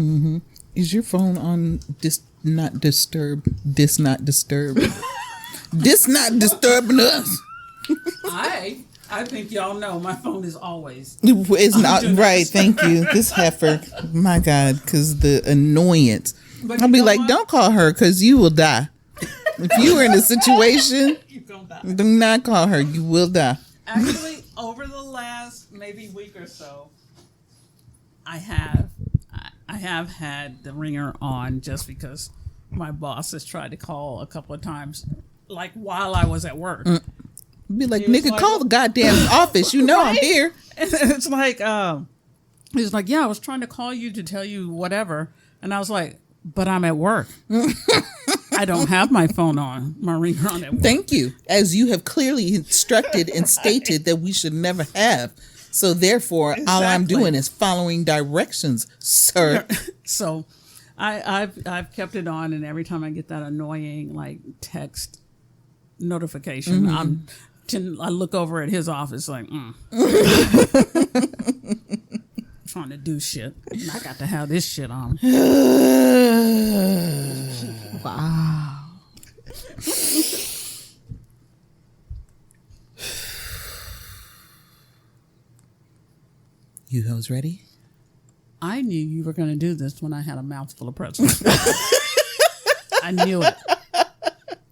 Mm-hmm. Is your phone on not disturb? This not disturb? This not disturbing us. I think y'all know my phone is always. It's not right. Thank you. This heifer. My God, because the annoyance. I'll be like, don't call her because you will die. If you were in a situation, do not call her. You will die. Actually, over the last maybe week or so, I have had the ringer on just because my boss has tried to call a couple of times, like while I was at work. Be like, nigga, call the goddamn office. You know right? I'm here. And it's like, he's like, yeah, I was trying to call you to tell you whatever. And I was like, but I'm at work. I don't have my phone on, my ringer on at work. Thank you. As you have clearly instructed and stated that we should never have. So therefore, all I'm doing is following directions, sir. So I've kept it on, and every time I get that annoying like text notification, I look over at his office like, trying to do shit. I got to have this shit on. Wow. You hoes ready? I knew you were going to do this when I had a mouthful of pretzels. I knew it.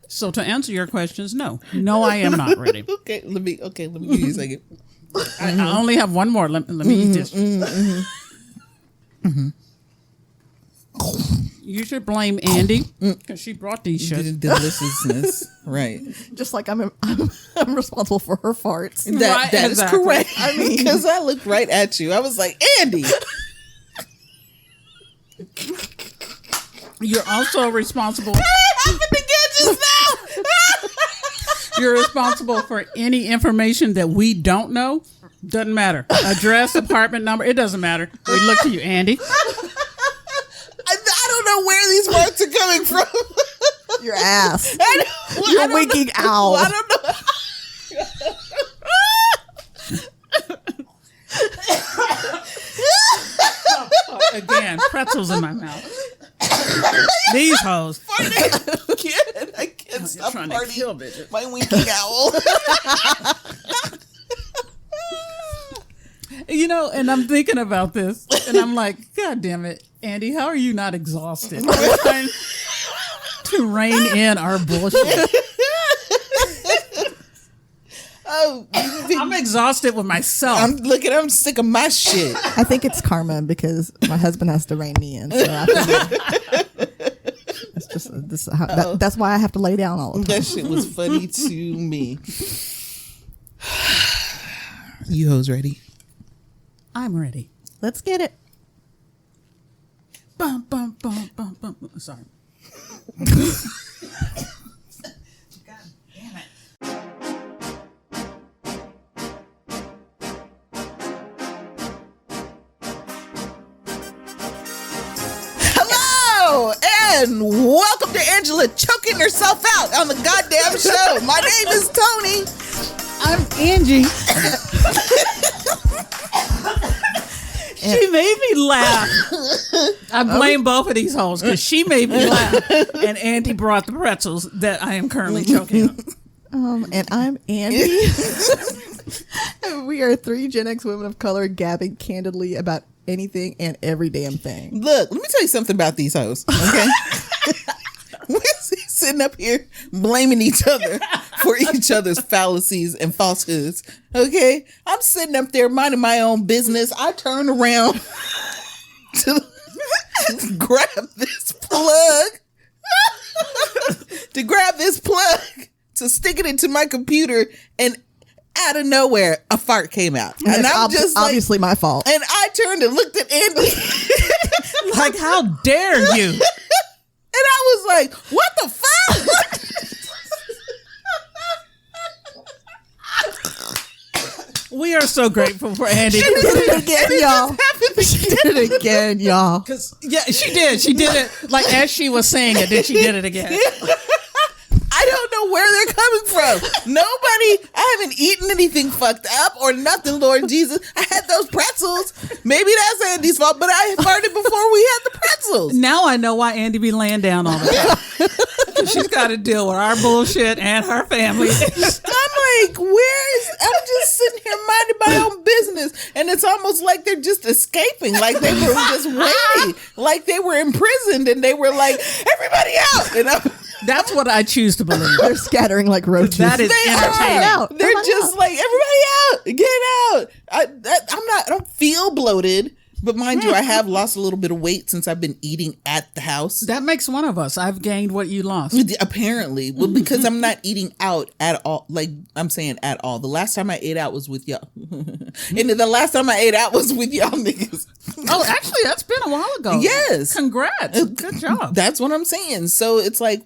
So to answer your questions, no, I am not ready. Okay, let me give you a second. I only have one more. Let me eat this. You should blame Andy because she brought these shit. Deliciousness, right? Just like I'm responsible for her farts. That is exactly correct. I mean, because I looked right at you. I was like, Andy. You're also responsible. It happened again just now. You're responsible for any information that we don't know. Doesn't matter. Address, apartment number. It doesn't matter. We look to you, Andy. I don't know where these farts are coming from. Your ass. You're winking owl. I don't know. Again, pretzels in my mouth. These hoes. I can't stop trying farting. To kill bitches. My winking owl. You know, and I'm thinking about this, and I'm like, God damn it, Andy, how are you not exhausted? We're trying to rein in our bullshit. I'm exhausted with myself. I'm sick of my shit. I think it's karma because my husband has to rein me in. So I think it's just that's why I have to lay down all the time. That shit was funny to me. You hoes ready? I'm ready. Let's get it. Bum, bum, bum, bum, bum. Sorry. God damn it. Hello and welcome to Angela choking herself out on the goddamn show. My name is Toni. I'm Angie. She made me laugh. I blame both of these hoes because she made me laugh, and Andy brought the pretzels that I am currently choking on. And I'm Andy. And we are three Gen X women of color gabbing candidly about anything and every damn thing. Look, let me tell you something about these hoes, okay? We're sitting up here blaming each other for each other's fallacies and falsehoods, okay? I'm sitting up there minding my own business. I turn around to grab this plug, to stick it into my computer, and out of nowhere, a fart came out. And I'm just obviously my fault. And I turned and looked at Andy. Like, how dare you? And I was like, what the fuck? We are so grateful for Andy. She did it again, y'all. She did it again, y'all. Yeah, she did. She did it like as she was saying it, then she did it again. I don't know know where they're coming from. Nobody, I haven't eaten anything fucked up or nothing, Lord Jesus. I had those pretzels. Maybe that's Andy's fault, but I farted before we had the pretzels. Now I know why Andy be laying down all the time. She's got to deal with our bullshit and her family. I'm like, I'm just sitting here minding my own business, and it's almost like they're just escaping, like they were just waiting, like they were imprisoned, and they were like, everybody out. And that's what I choose to believe. They're scattering like roaches. That is entertaining. They're just like, everybody out, get out. I don't feel bloated. But mind you, I have lost a little bit of weight since I've been eating at the house. That makes one of us. I've gained what you lost. Apparently. Well, because I'm not eating out at all. Like, I'm saying at all. The last time I ate out was with y'all. And the last time I ate out was with y'all niggas. Oh, actually, that's been a while ago. Yes. Congrats. Good job. That's what I'm saying. So it's like,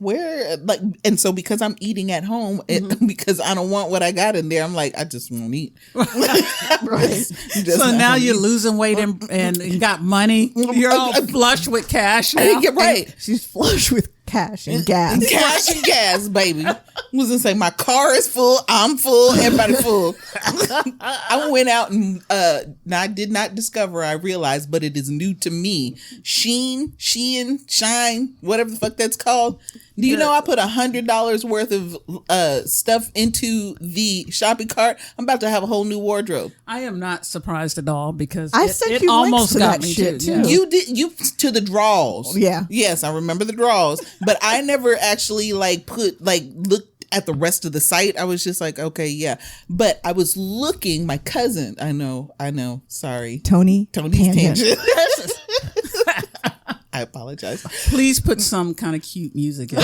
and so because I'm eating at home, because I don't want what I got in there, I'm like, I just won't eat. Right. So now you're losing weight and got money. You're all flush with cash now. Right. She's flush with cash and gas. Cash and gas, baby. I was gonna say my car is full, I'm full, everybody full. I went out and I did not discover, I realized, but it is new to me. Shein, Shine, whatever the fuck that's called. Do you know I put $100 worth of stuff into the shopping cart? I'm about to have a whole new wardrobe. I am not surprised at all because I sent it you almost links to got that me shit too. too. You did to the draws. Yeah. Yes, I remember the draws, but I never actually looked at the rest of the site. I was just like, okay, yeah. But I was looking, my cousin, I know, sorry. Toni's Tangent. I apologize. Please put some kind of cute music in.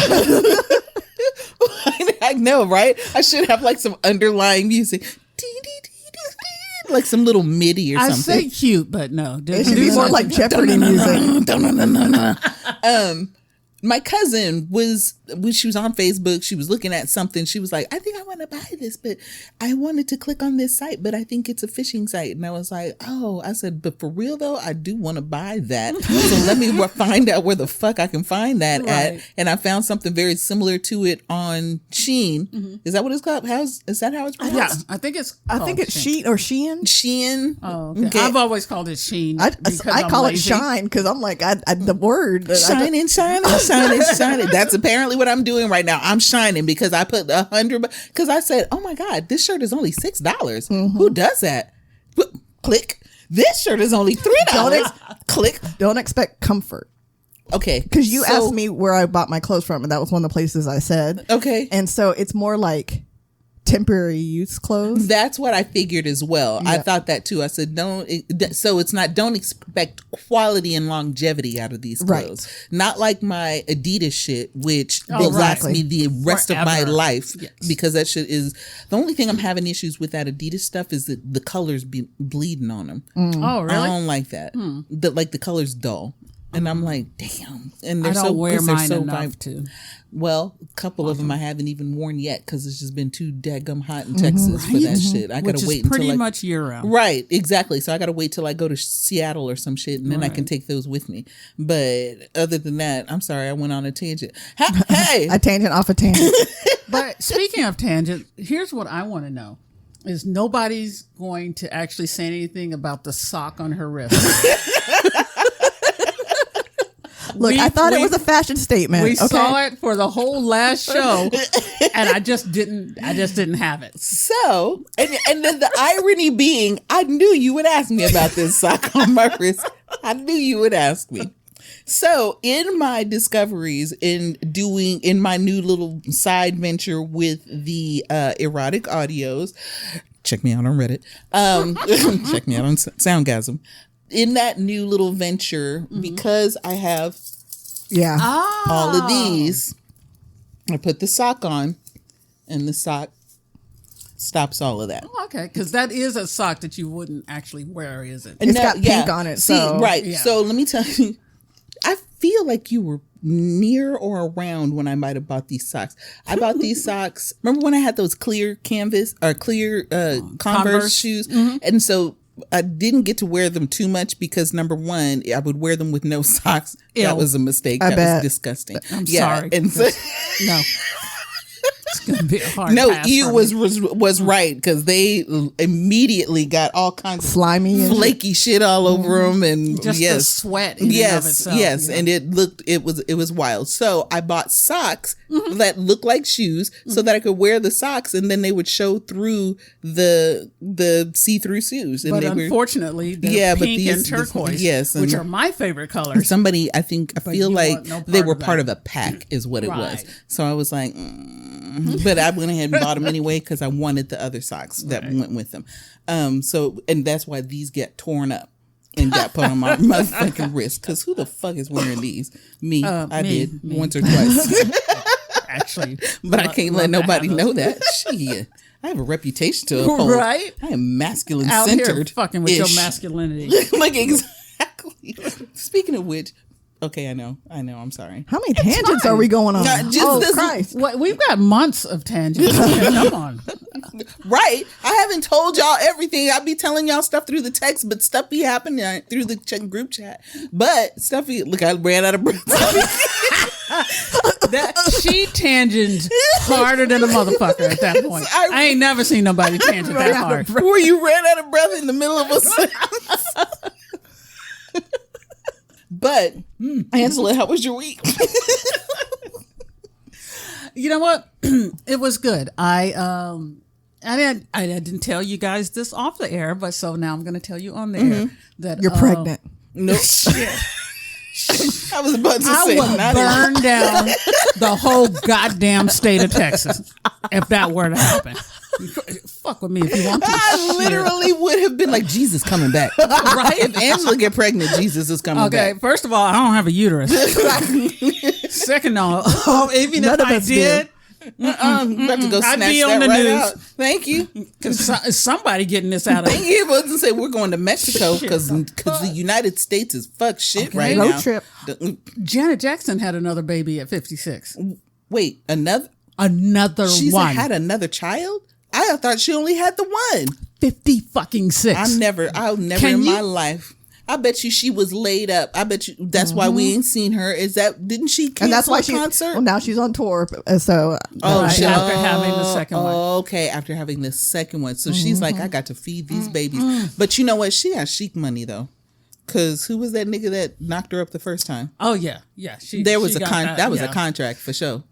I know, right? I should have like some underlying music. Like some little MIDI or I something. say cute, but no. It should be more like Jeopardy music. My cousin when she was on Facebook, she was looking at something. She was like, I think I want to buy this, but I wanted to click on this site, but I think it's a phishing site. And I was like, oh, I said, but for real though, I do want to buy that. So let me find out where the fuck I can find that at. And I found something very similar to it on Shein. Mm-hmm. Is that what it's called? Is that how it's pronounced? Yeah, I think it's Shein or Shein. Shein. Oh, okay. I've always called it Sheen. I call it Shine because I'm like, the word. Shining. That's apparently what I'm doing right now. I'm shining because I put $100 because I said, oh my God, this shirt is only $6. Mm-hmm. Who does that? Click. This shirt is only $3. Click. Don't expect comfort. Okay. Because you asked me where I bought my clothes from, and that was one of the places I said. Okay. And so it's more like temporary use clothes. That's what I figured as well. Yeah. I thought that too. I said, don't expect quality and longevity out of these clothes. Right. Not like my Adidas shit, which will last me the rest of my life. Yes. Because that shit is the only thing I'm having issues with that Adidas stuff is that the colors be bleeding on them. Oh, really? I don't like that. The color's dull. And I'm like, damn. And they're I don't wear mine enough to. Well, a couple of them I haven't even worn yet because it's just been too daggum hot in Texas for that shit. I gotta wait until pretty much year round. Right, exactly. So I gotta wait till I go to Seattle or some shit, and then I can take those with me. But other than that, I'm sorry, I went on a tangent. Hey, a tangent off a tangent. But speaking of tangent, here's what I want to know: is nobody's going to actually say anything about the sock on her wrist? Look, I thought it was a fashion statement. We saw it for the whole last show, and I just didn't have it. So, and then the irony being, I knew you would ask me about this sock on my wrist. I knew you would ask me. So, in my discoveries in my new little side venture with the erotic audios, check me out on Reddit. Check me out on Soundgasm. In that new little venture, because I have all of these, I put the sock on, and the sock stops all of that. Oh, okay, because that is a sock that you wouldn't actually wear, is it? It's got pink on it. Right. Yeah. So let me tell you, I feel like you were near or around when I might have bought these socks. I bought these socks. Remember when I had those clear canvas or clear Converse shoes? Mm-hmm. And so I didn't get to wear them too much because number one, I would wear them with no socks. Ew. That was a mistake. That was disgusting. I'm sorry. And so, no. gonna be a hard No, pass you for was right because they immediately got all kinds of Slimy and flaky shit all over them, and just the yes, sweat. In and of yes, itself, yes, yeah. and it was wild. So I bought socks that looked like shoes so that I could wear the socks, and then they would show through the see-through shoes. And But they unfortunately, they're pink and turquoise, yes, which and are my favorite colors. somebody, I feel you like want no they part were of part that. of a pack, is what it was. Right. So I was like, but I went ahead and bought them anyway because I wanted the other socks that went with them. So, and that's why these get torn up and got put on my motherfucking wrist. Because who the fuck is wearing these? Me. I did once or twice. Actually, But I can't let nobody know that. Shit. I have a reputation to uphold. Right? I am masculine out here centered. fucking with your masculinity. Like, exactly. Speaking of which, okay, I know. I'm sorry. how many tangents are we going on? Not just Oh this- Christ! What, we've got months of tangents. Come on. Right. I haven't told y'all everything. I be telling y'all stuff through the text, but stuff be happening through the group chat. But stuff be, look, I ran out of breath. That she tangent harder than a motherfucker at that point. I ain't never seen nobody tangent that hard. Where you ran out of breath in the middle of a sentence. But Angela, how was your week? You know what? It was good. I didn't tell you guys this off the air, but so now I'm going to tell you on the air that You're pregnant. Nope. I was about to I say, would not burn down the whole goddamn state of Texas if that were to happen. Fuck with me if you want to. I literally would have been like, Jesus coming back. Right? If Angela get pregnant, Jesus is coming Okay, back. first of all, I don't have a uterus. Second of all, even None if of I us did, I'm about to go I'd snatch be on that the right news. out. Thank you. because somebody getting this out of Thank you. I was gonna say we're going to Mexico because the United States is fuck shit right Road now. trip. Janet Jackson had another baby at 56. Wait, Another she's one. had another child? I thought she only had the one. 50 fucking 6. I'll never Can in you- my life. I bet you she was laid up. I bet you that's why we ain't seen her. Didn't she cancel And that's why a concert? Well, now she's on tour. So Right, she- after having the second one. Okay, after having the second one. So she's like, I got to feed these babies. But you know what? She has chic money though. Cause who was that nigga that knocked her up the first time? Oh yeah. She got that was yeah. a contract for sure.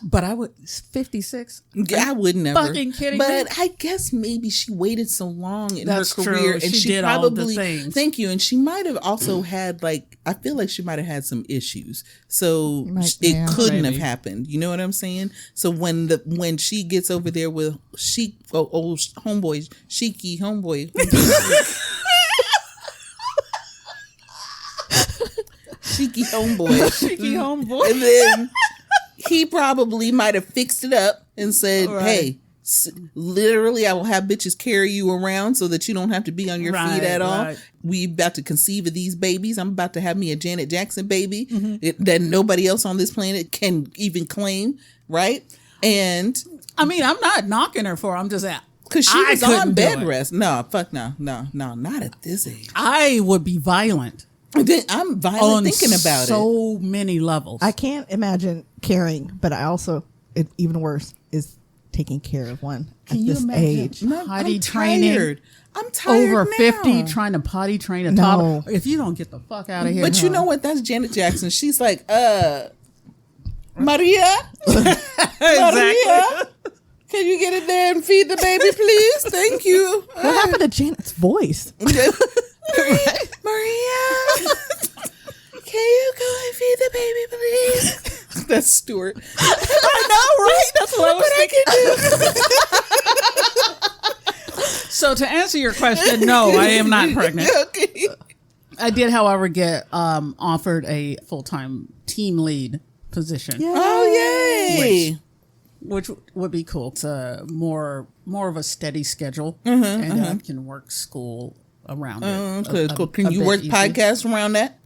But I would 56. I would never. Fucking kidding but me? I guess maybe she waited so long in That's her true. career, and She she did all the probably things. Thank you, and she might have also had I feel like she might have had some issues, so Yeah. couldn't have Maybe. happened. You know what I'm saying? So when she gets over there with old homeboy, Sheiky homeboy. Cheeky homeboy. Cheeky homeboy. And then he probably might have fixed it up and said, Right. hey, literally, I will have bitches carry you around so that you don't have to be on your feet at all. Right. We about to conceive of these babies. I'm about to have me a Janet Jackson baby that nobody else on this planet can even claim, right? And I mean, I'm not knocking her for it. I'm just at. because she I was on couldn't do bed it. rest. No, fuck no, not at this age. I would be violent I'm violent on thinking about it. so many levels. I can't imagine caring, but I also, even worse, is taking care of one Can at you this imagine? age. No, Potty I'm training. tired. I'm tired Over now. 50 trying to potty train a No. toddler. If you don't get the fuck out of here. But you know what? That's Janet Jackson. She's like, Maria, Maria, can you get in there and feed the baby, please? Thank you. What happened to Janet's voice? Maria, can you go and feed the baby, please? That's Stuart. I know, right? That's what I can do. So to answer your question, no, I am not pregnant. Okay. I did, however, get offered a full-time team lead position. Yeah. Oh, yay. Which would be cool. It's a more of a steady schedule, and I can work school around it. Cool. Can a you bit work easier. podcasts around that?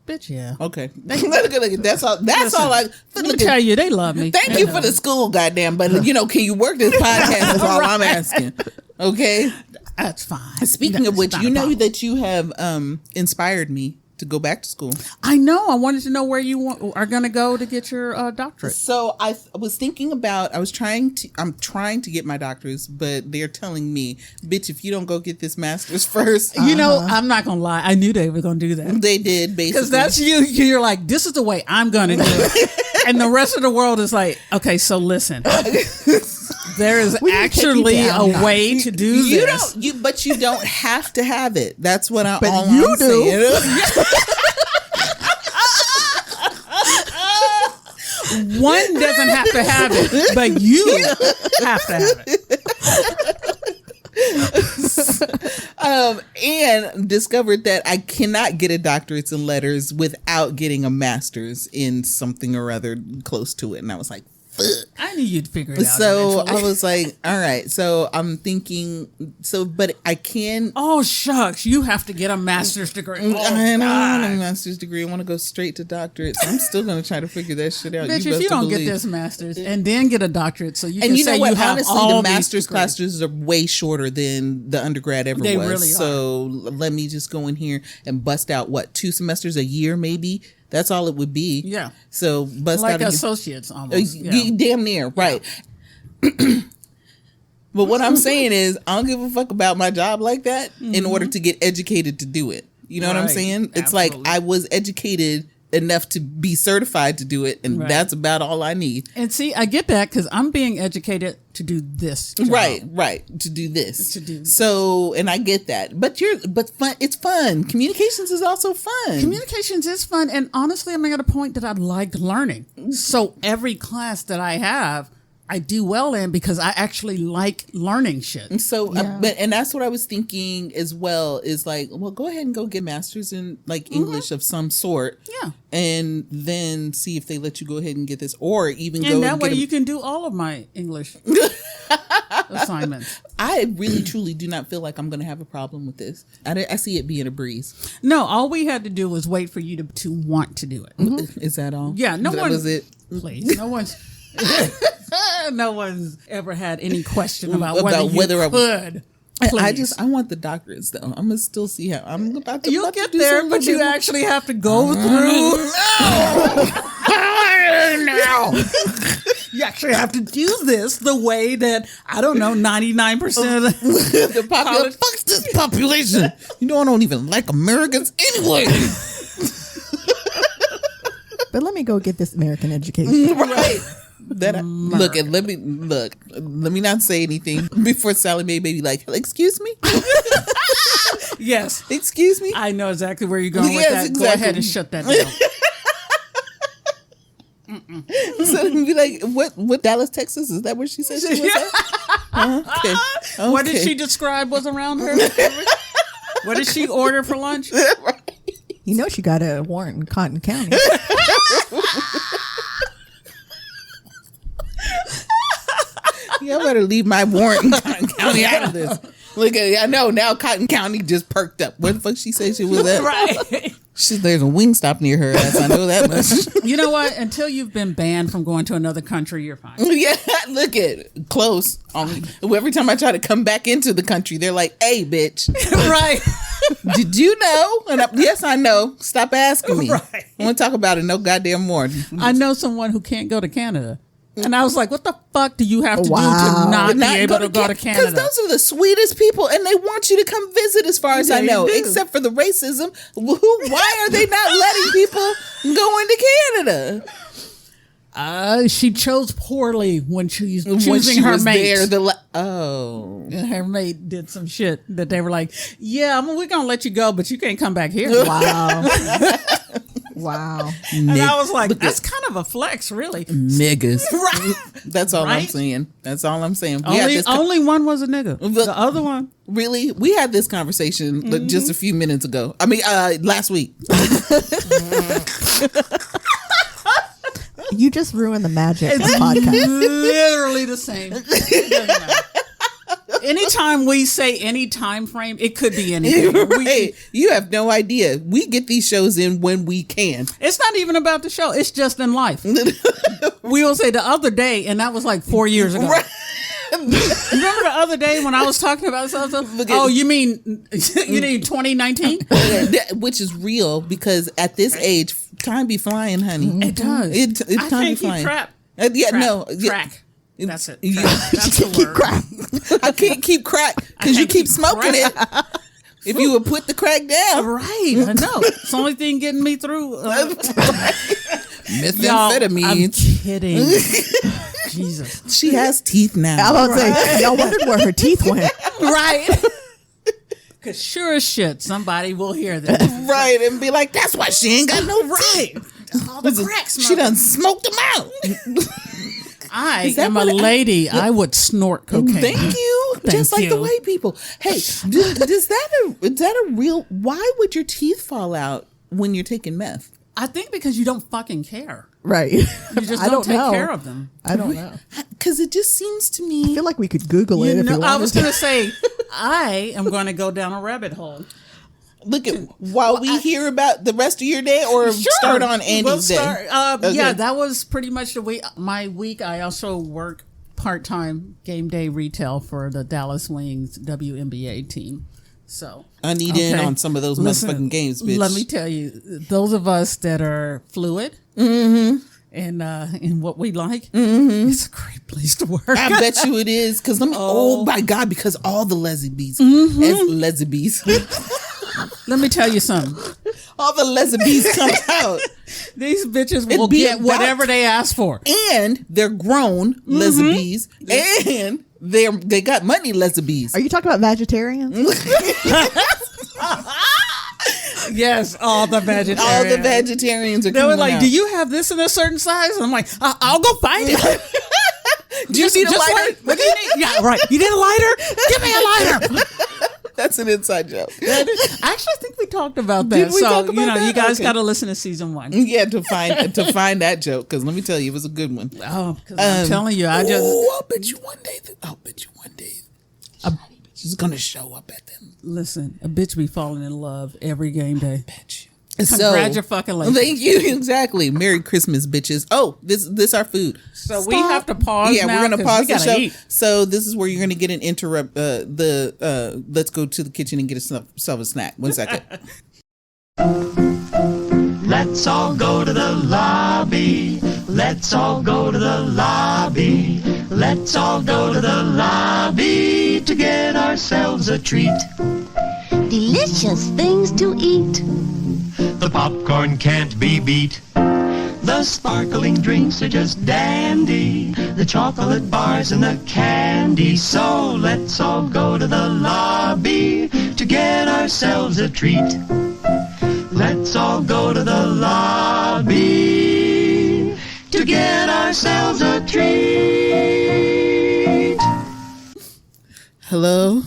Bitch, yeah. Okay. Look, that's all. That's all. Let me tell you, they love me. Thank you for the school, goddamn. But can you work this podcast? Is all I'm asking. Okay. That's fine. Speaking of That's which, not you a know problem. that you have inspired me to go back to school. I know. I wanted to know where you are going to go to get your doctorate. So I was thinking about, I'm trying to get my doctors, but they're telling me, bitch, if you don't go get this master's first. You know, I'm not going to lie. I knew they were going to do that. They did, basically. Because that's you. You're like, this is the way I'm going to do it. And the rest of the world is like, okay, so listen. There is actually a way to do this. But you don't have to have it. That's what I'm do. saying. One doesn't have to have it, but you have to have it. And discovered that I cannot get a doctorate in letters without getting a master's in something or other close to it. And I was like, fuck. I knew you'd figure it out. So eventually. I was like, all right. So I'm thinking, but I can. Oh, shucks. You have to get a master's degree. Oh, I don't want a master's degree. I want to go straight to doctorate. So I'm still going to try to figure that shit out. Bitch, if you don't get this master's and then get a doctorate, so you and can you say know what? you have Honestly, all the master's these degrees. classes are way shorter than the undergrad ever They was. really are. So let me just go in here and bust out 2 semesters a year, maybe. That's all it would be. Yeah. So bust Like out associates almost. damn near, right. But what I'm saying is, I don't give a fuck about my job like that in order to get educated to do it. You know what I'm Right. saying? It's Absolutely. like I was educated enough to be certified to do it, and Right. that's about all I need. And see, I get that because I'm being educated to do this job. Right, to do this. To do- So, and I get that. But fun, it's fun. Communications is also fun. Communications is fun, and honestly, I'm at a point that I like learning. So every class that I have, I do well in because I actually like learning shit. So, and that's what I was thinking as well, is like, well, go ahead and go get masters in like English of some sort. Yeah. And then see if they let you go ahead and get this, or even go And that and way get you can do all of my English assignments. I really, truly do not feel like I'm going to have a problem with this. I see it being a breeze. No, all we had to do was wait for you to want to do it. Is that all? Yeah, no that one was it. Please, no one's ever had any question about About whether whether I you could. Please. I want the doctorates though. I'm gonna still see how I'm about to. You'll about to get do there, some but you little bit actually have to go through. No. You actually have to do this the way that 99% of The population. Fuck this population. You know I don't even like Americans anyway. But let me go get this American education. Right. Let me not say anything before Sally Mae baby like, excuse me? Yes, Excuse me? I know exactly where you're going with Yes, that. exactly. Go ahead and shut that down. So be like, what Dallas, Texas? Is that where she said she was at? Okay. What did Okay. she describe was around her? What did she order for lunch? You know she got a warrant in Cotton County. Y'all better leave my warrant in Cotton County out of this. Look at it. I know now Cotton County just perked up. Where the fuck she say she was at? Right. There's a wing stop near her ass. I know that much. You know what? Until you've been banned from going to another country, you're fine. Yeah, look at it. Close. Every time I try to come back into the country, they're like, hey, bitch. Right. Did you know? And yes, I know. Stop asking me. Right. I want to talk about it no goddamn more. I know someone who can't go to Canada. And I was like, what the fuck do you have to do Wow. to not be able to go to Canada? Because those are the sweetest people, and they want you to come visit, as far as I They know. do. Except for the racism. Why are they not letting people go into Canada? She chose poorly when she's When choosing she her was mate. there, Her mate did some shit that they were like, yeah, we're going to let you go, but you can't come back here. Wow. Wow. And I was like, that's kind of a flex, really. niggas. Right. That's all I'm Right? saying. That's all I'm saying. We had Only, this only one was a nigga. The other one. Really? We had this conversation like, just a few minutes ago. I mean, last week. You just ruined the magic of the podcast. Literally the same. It doesn't matter. Anytime we say any time frame, it could be anything. Right. You have no idea. We get these shows in when we can. It's not even about the show. It's just in life. We will say the other day, and that was like 4 years ago. Right. Remember the other day when I was talking about something? Oh, you mean 2019? Which is real because at this age, time be flying, honey. It does. It's time be flying. Crap. Crack. That's it. That's the word. Crack. I can't keep crack because you keep smoking it. If you would put the crack down. Right. I know. It's the only thing getting me through. Methamphetamine. I'm kidding. Jesus. She has teeth now. I was about to say, y'all wondered where her teeth went. Right. Because sure as shit, somebody will hear this. Right. And be like, that's why she ain't got no teeth. All the cracks. She done smoked them out. I am a lady. I would snort cocaine. Thank you. Just like the white people. Hey, is that a real? Why would your teeth fall out when you're taking meth? I think because you don't fucking care. Right. You just don't take care of them. I don't know. Because it just seems to me. I feel like we could Google it if you wanted. I was going to say, I am going to go down a rabbit hole. Look at while we hear about the rest of your day, or start on Andy's day. Okay. Yeah, that was pretty much my week. I also work part-time game day retail for the Dallas Wings WNBA team. So I need in on some of those motherfucking games, bitch. Let me tell you, those of us that are fluid and in what we like, it's a great place to work. I bet you it is, because oh my God, because all the lesbians, lesbians. Let me tell you something. All the lesbians come out. These bitches will get whatever they ask for. And they're grown lesbians. And they got money lesbians. Are you talking about vegetarians? Yes, all the vegetarians. All the vegetarians are coming out. They were like, do you have this in a certain size? And I'm like, I'll go find it. Do you need a lighter? What do you need? Yeah, right. You need a lighter? Give me a lighter. That's an inside joke. I actually think we talked about that. You guys got to listen to season 1. Yeah, to find that joke, because let me tell you, it was a good one. Oh, because I'm telling you, I'll bet you one day. A bitch is gonna show up at them. Listen, a bitch be falling in love every game day. I bet you. Congratulations. Thank you. Exactly. Merry Christmas, bitches. Oh, this our food. So we have to pause. Yeah, now, we're gonna pause the show. Eat. So this is where you're gonna get an interrupt. Let's go to the kitchen and get yourself a snack. 1 second. Let's all go to the lobby. Let's all go to the lobby. Let's all go to the lobby to get ourselves a treat. Delicious things to eat. The popcorn can't be beat. The sparkling drinks are just dandy. The chocolate bars and the candy. So let's all go to the lobby to get ourselves a treat. Let's all go to the lobby to get ourselves a treat. Hello.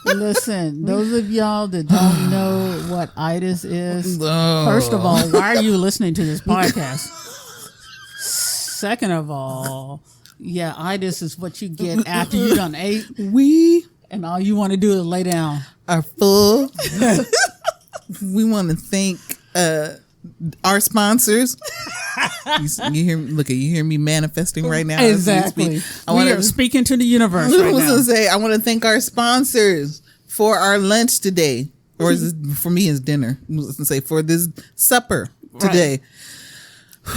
Listen, those of y'all that don't know what itis is, first of all, why are you listening to this podcast? Second of all, yeah, itis is what you get after you done ate. And all you want to do is lay down. Are full. We want to thank our sponsors. You hear me manifesting right now. Exactly. We are speaking to the universe right now. I want to thank our sponsors for our lunch today, or for me it's dinner. I was going to say for this supper today.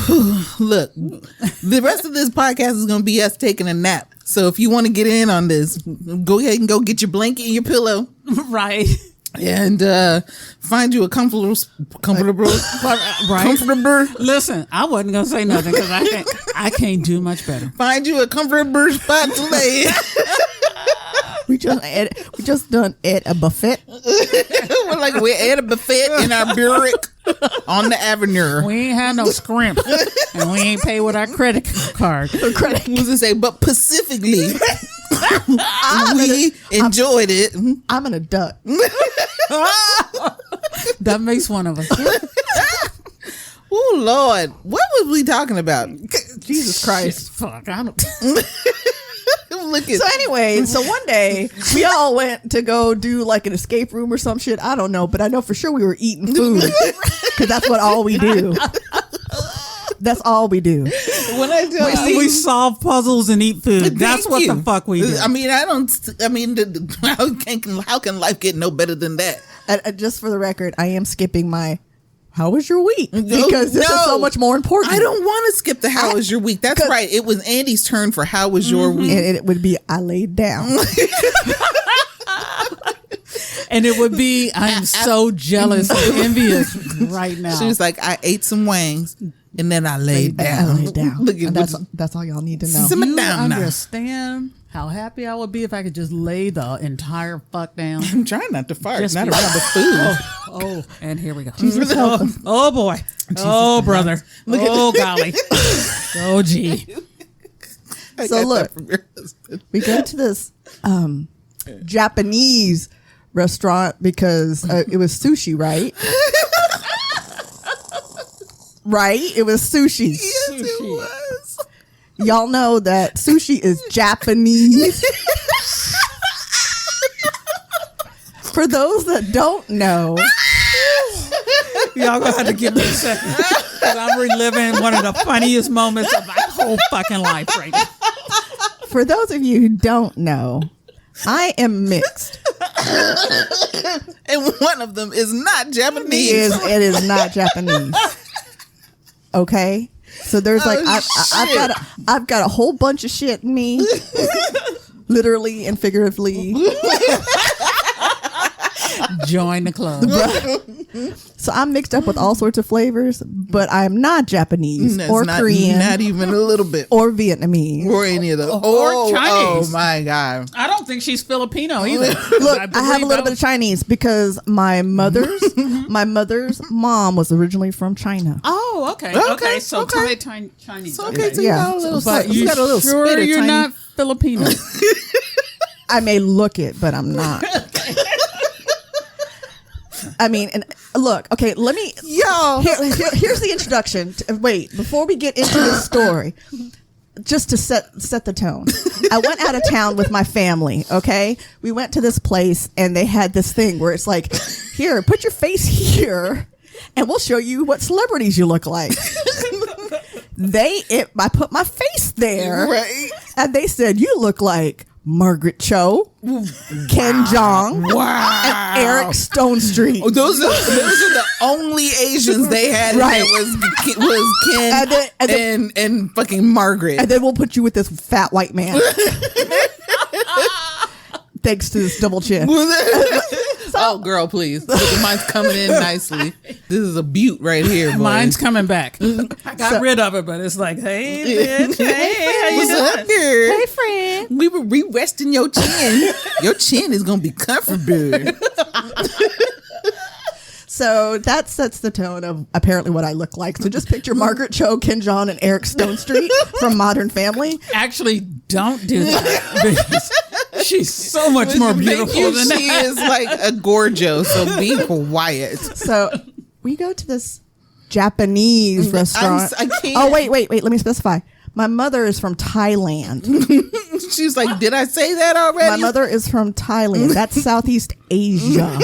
Right. Look, the rest of this podcast is going to be us taking a nap. So if you want to get in on this, go ahead and go get your blanket and your pillow. Right. And find you a comfortable. Listen, I wasn't gonna say nothing because I can't do much better. Find you a comfortable spot to lay. We just done at a buffet. We're at a buffet in our Burek on the avenue. We ain't had no scrimp, and we ain't pay with our credit card. I was gonna say, but specifically, we enjoyed it. I'm gonna duck. That makes one of us. Oh Lord, what was we talking about? Jesus Christ! Fuck, I don't. So anyway, so one day we all went to go do like an escape room or some shit. I don't know, but I know for sure we were eating food because that's what all we do. That's all we do. When I tell you, We solve puzzles and eat food. That's what the fuck we do. I mean, how can life get no better than that? And just for the record, I am skipping my how was your week? Because this is so much more important. I don't want to skip the how was your week. That's right. It was Andy's turn for how was your week. And it would be I laid down. And it would be I'm so jealous and envious right now. She was like, I ate some wings and then I laid down. I laid down. Look at That's all y'all need to know. Simmer you down now. understand how happy I would be if I could just lay the entire fuck down. I'm trying not to fart. Just Not be- around the food. Oh, and here we go. Oh, boy. Oh, brother. Oh, golly. Oh, gee. I So got look. that from your husband. We go to this Japanese restaurant because it was sushi, right? Right? It was sushi. Yes, it was. Y'all know that sushi is Japanese. For those that don't know, Y'all gonna have to give me a second. Because I'm reliving one of the funniest moments of my whole fucking life right now. for those of you who don't know, I am mixed. And one of them is not Japanese. It is not Japanese. Okay, so there's like I've got a whole bunch of shit in me, literally and figuratively. Join the club. So I'm mixed up with all sorts of flavors, but I'm not Japanese That's or not, Korean Not even a little bit. or Vietnamese. Or any of those. Or Chinese. Oh my God. I don't think she's Filipino either. Look, I have a little bit of Chinese because my mother's mom was originally from China. Oh, okay. Okay, So okay. Chinese. Okay, so Yeah. you got a little, But you you got a little sure spit of you're Chinese. not Filipino? I may look it, but I'm not. I mean, and look, okay, let me. Here's the introduction. Wait, before we get into the story, just to set the tone. I went out of town with my family. Okay, we went to this place, and they had this thing where it's like, here, put your face here, and we'll show you what celebrities you look like. I put my face there, Right. and they said, you look like Margaret Cho, Ken Jeong, and Eric Stonestreet. Oh, those are the only Asians they had. Right. Was Ken and fucking Margaret. And then we'll put you with this fat white man. Thanks to this double chin. Oh, girl, please. Look, mine's coming in nicely. This is a butte right here, boy. Mine's coming back. I got rid of it, but it's like, hey, bitch, hey, how you What's doing? up, girl? Hey, friend. We were re-resting your chin. Your chin is gonna be comfortable. So that sets the tone of apparently what I look like. So just picture Margaret Cho, Ken Jeong, and Eric Stonestreet from Modern Family. Actually, don't do that. Because she's so much more beautiful than She that. is like a gorgeous, so be quiet. So we go to this Japanese restaurant. I can't. Oh, wait. Let me specify. My mother is from Thailand. She's like, did I say that already? My mother is from Thailand. That's Southeast Asia.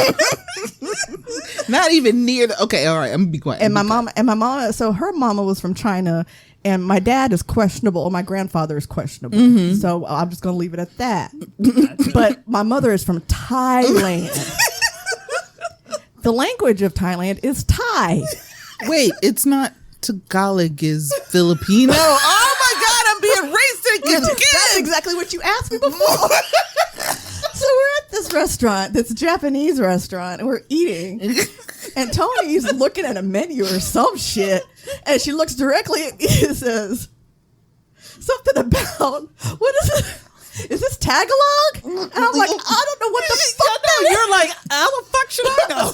Not even near the. Okay, all right. I'm gonna be quiet. And my mom. So her mama was from China, and my dad is questionable. Or my grandfather is questionable. So I'm just gonna leave it at that. But my mother is from Thailand. The language of Thailand is Thai. Wait, it's not Tagalog. Is Filipino? Oh my God, I'm being racist again. That's exactly what you asked me before. So we're at this restaurant, this Japanese restaurant, and we're eating. And Tony's looking at a menu or some shit, and she looks directly at me and says something about, what is it? Is this Tagalog? And I'm like, I don't know what the fuck that is. You're like, how the fuck should I know?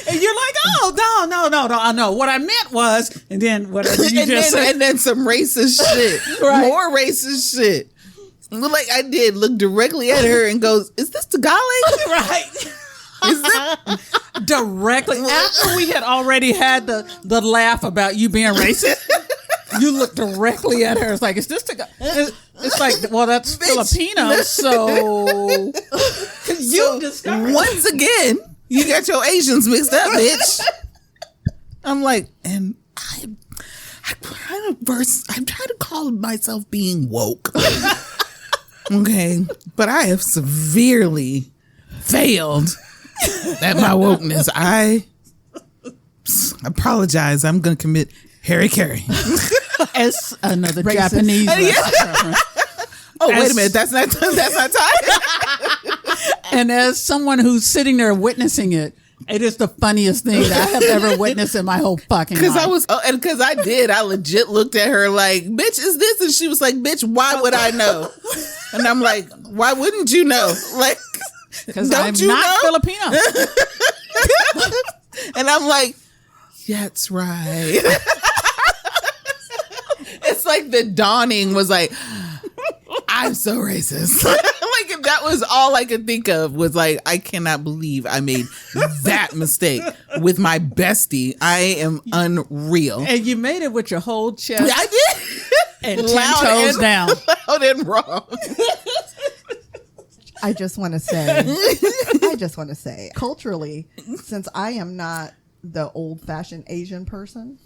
And you're like, oh, no, I know. What I meant was, and then whatever you just said. And then some racist shit. Right. More racist shit. Look like I did. Look directly at her and goes, is this Tagalog? Right. Is it? Directly after we had already had the laugh about you being racist, you look directly at her. It's like, is this it's like, well, that's Filipino, so you discovered. Once again, you got your Asians mixed up, bitch. I'm like, and I'm trying to call myself being woke. Okay, but I have severely failed at my wokeness. I apologize. I'm going to commit harikari. As another Japanese restaurant. Oh, wait a minute. That's not Thai. And as someone who's sitting there witnessing it, it is the funniest thing that I have ever witnessed in my whole fucking life. Because I legit looked at her like, bitch, is this? And she was like, bitch, why would I know? And I'm like, why wouldn't you know? Like, because I'm not Filipino. And I'm like, that's right. It's like the dawning was like, I'm so racist. Like, that was all I could think of was like, I cannot believe I made that mistake with my bestie. I am unreal. And you made it with your whole chest. Yeah, I did. And 10 toes down. Loud and wrong. I just want to say, culturally, since I am not the old-fashioned Asian person,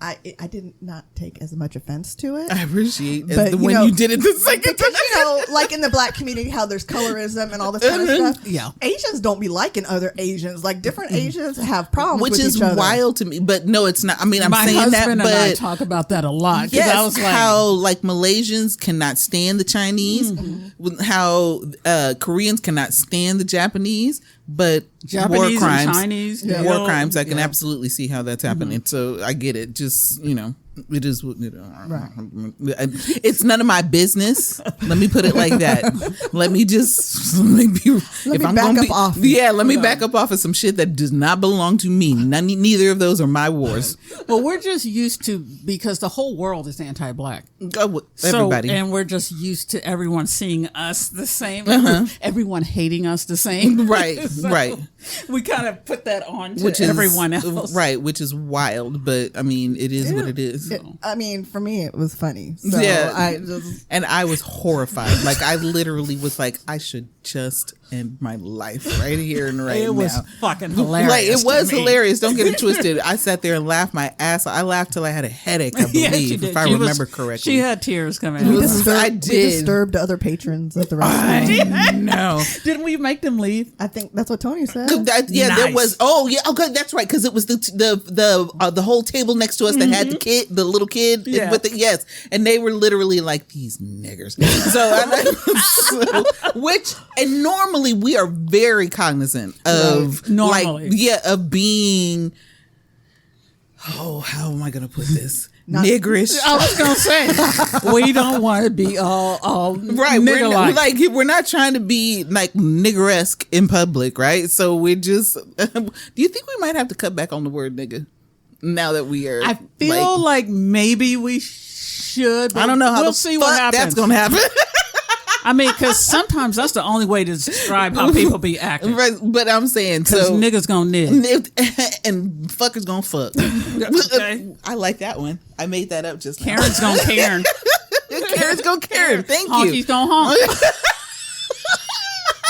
I did not take as much offense to it. I appreciate But, when you did it the second time. Because, like in the black community, how there's colorism and all this kind of stuff. Yeah. Asians don't be liking other Asians. Like, different Asians have problems Which with is each other. wild to me. But no, it's not. I mean, I'm My saying that, husband but and I talk about that a lot. 'Cause yes, I was like, how like Malaysians cannot stand the Chinese, how Koreans cannot stand the Japanese, but Japanese war and crimes, Chinese, war crimes, I can absolutely see how that's happening. So I get it. Just it is what Right. It's none of my business. Let me put it like that. Let me back up off of some shit that does not belong to me. Neither of those are my wars. well, we're just used to, because the whole world is anti-black. Everybody. And we're just used to everyone seeing us the same. Everyone hating us the same. Right, right. We kind of put that on to everyone else. Right, which is wild, but I mean, it is what it is. I mean, for me, it was funny. So Yeah. I was horrified. Like, I literally was like, I should just end my life right here and right now. It was fucking hilarious. Like, it was to me. hilarious. Don't get it twisted. I sat there and laughed my ass off. I laughed till I had a headache, I Yeah, believe, she did. if I remember correctly. She had tears coming It out. was- I We did. disturbed other patrons at the restaurant. I know. Didn't we make them leave? I think that's what Tony said. There Nice. was. Oh yeah, okay, that's right. Because it was the whole table next to us that had the little kid Yeah. with yes, and they were literally like these niggers. And normally we are very cognizant of Right. Normally. of being. Oh, how am I going to put this? Not- Niggerish. I was gonna say we don't want to be all Right, nigger-like. we're not trying to be like niggeresque in public, right? So we're just. Do you think we might have to cut back on the word nigga now that we are? I feel like maybe we should. But I don't know how we'll the see fuck what happens. that's gonna happen. I mean, because sometimes that's the only way to describe how people be acting. Right, but I'm saying Because so. niggas gonna nig. And fuckers gonna fuck. Okay. I like that one. I made that up just now. Karen's gonna Karen. Karen's gonna Karen. Thank Honky's you. gonna honk.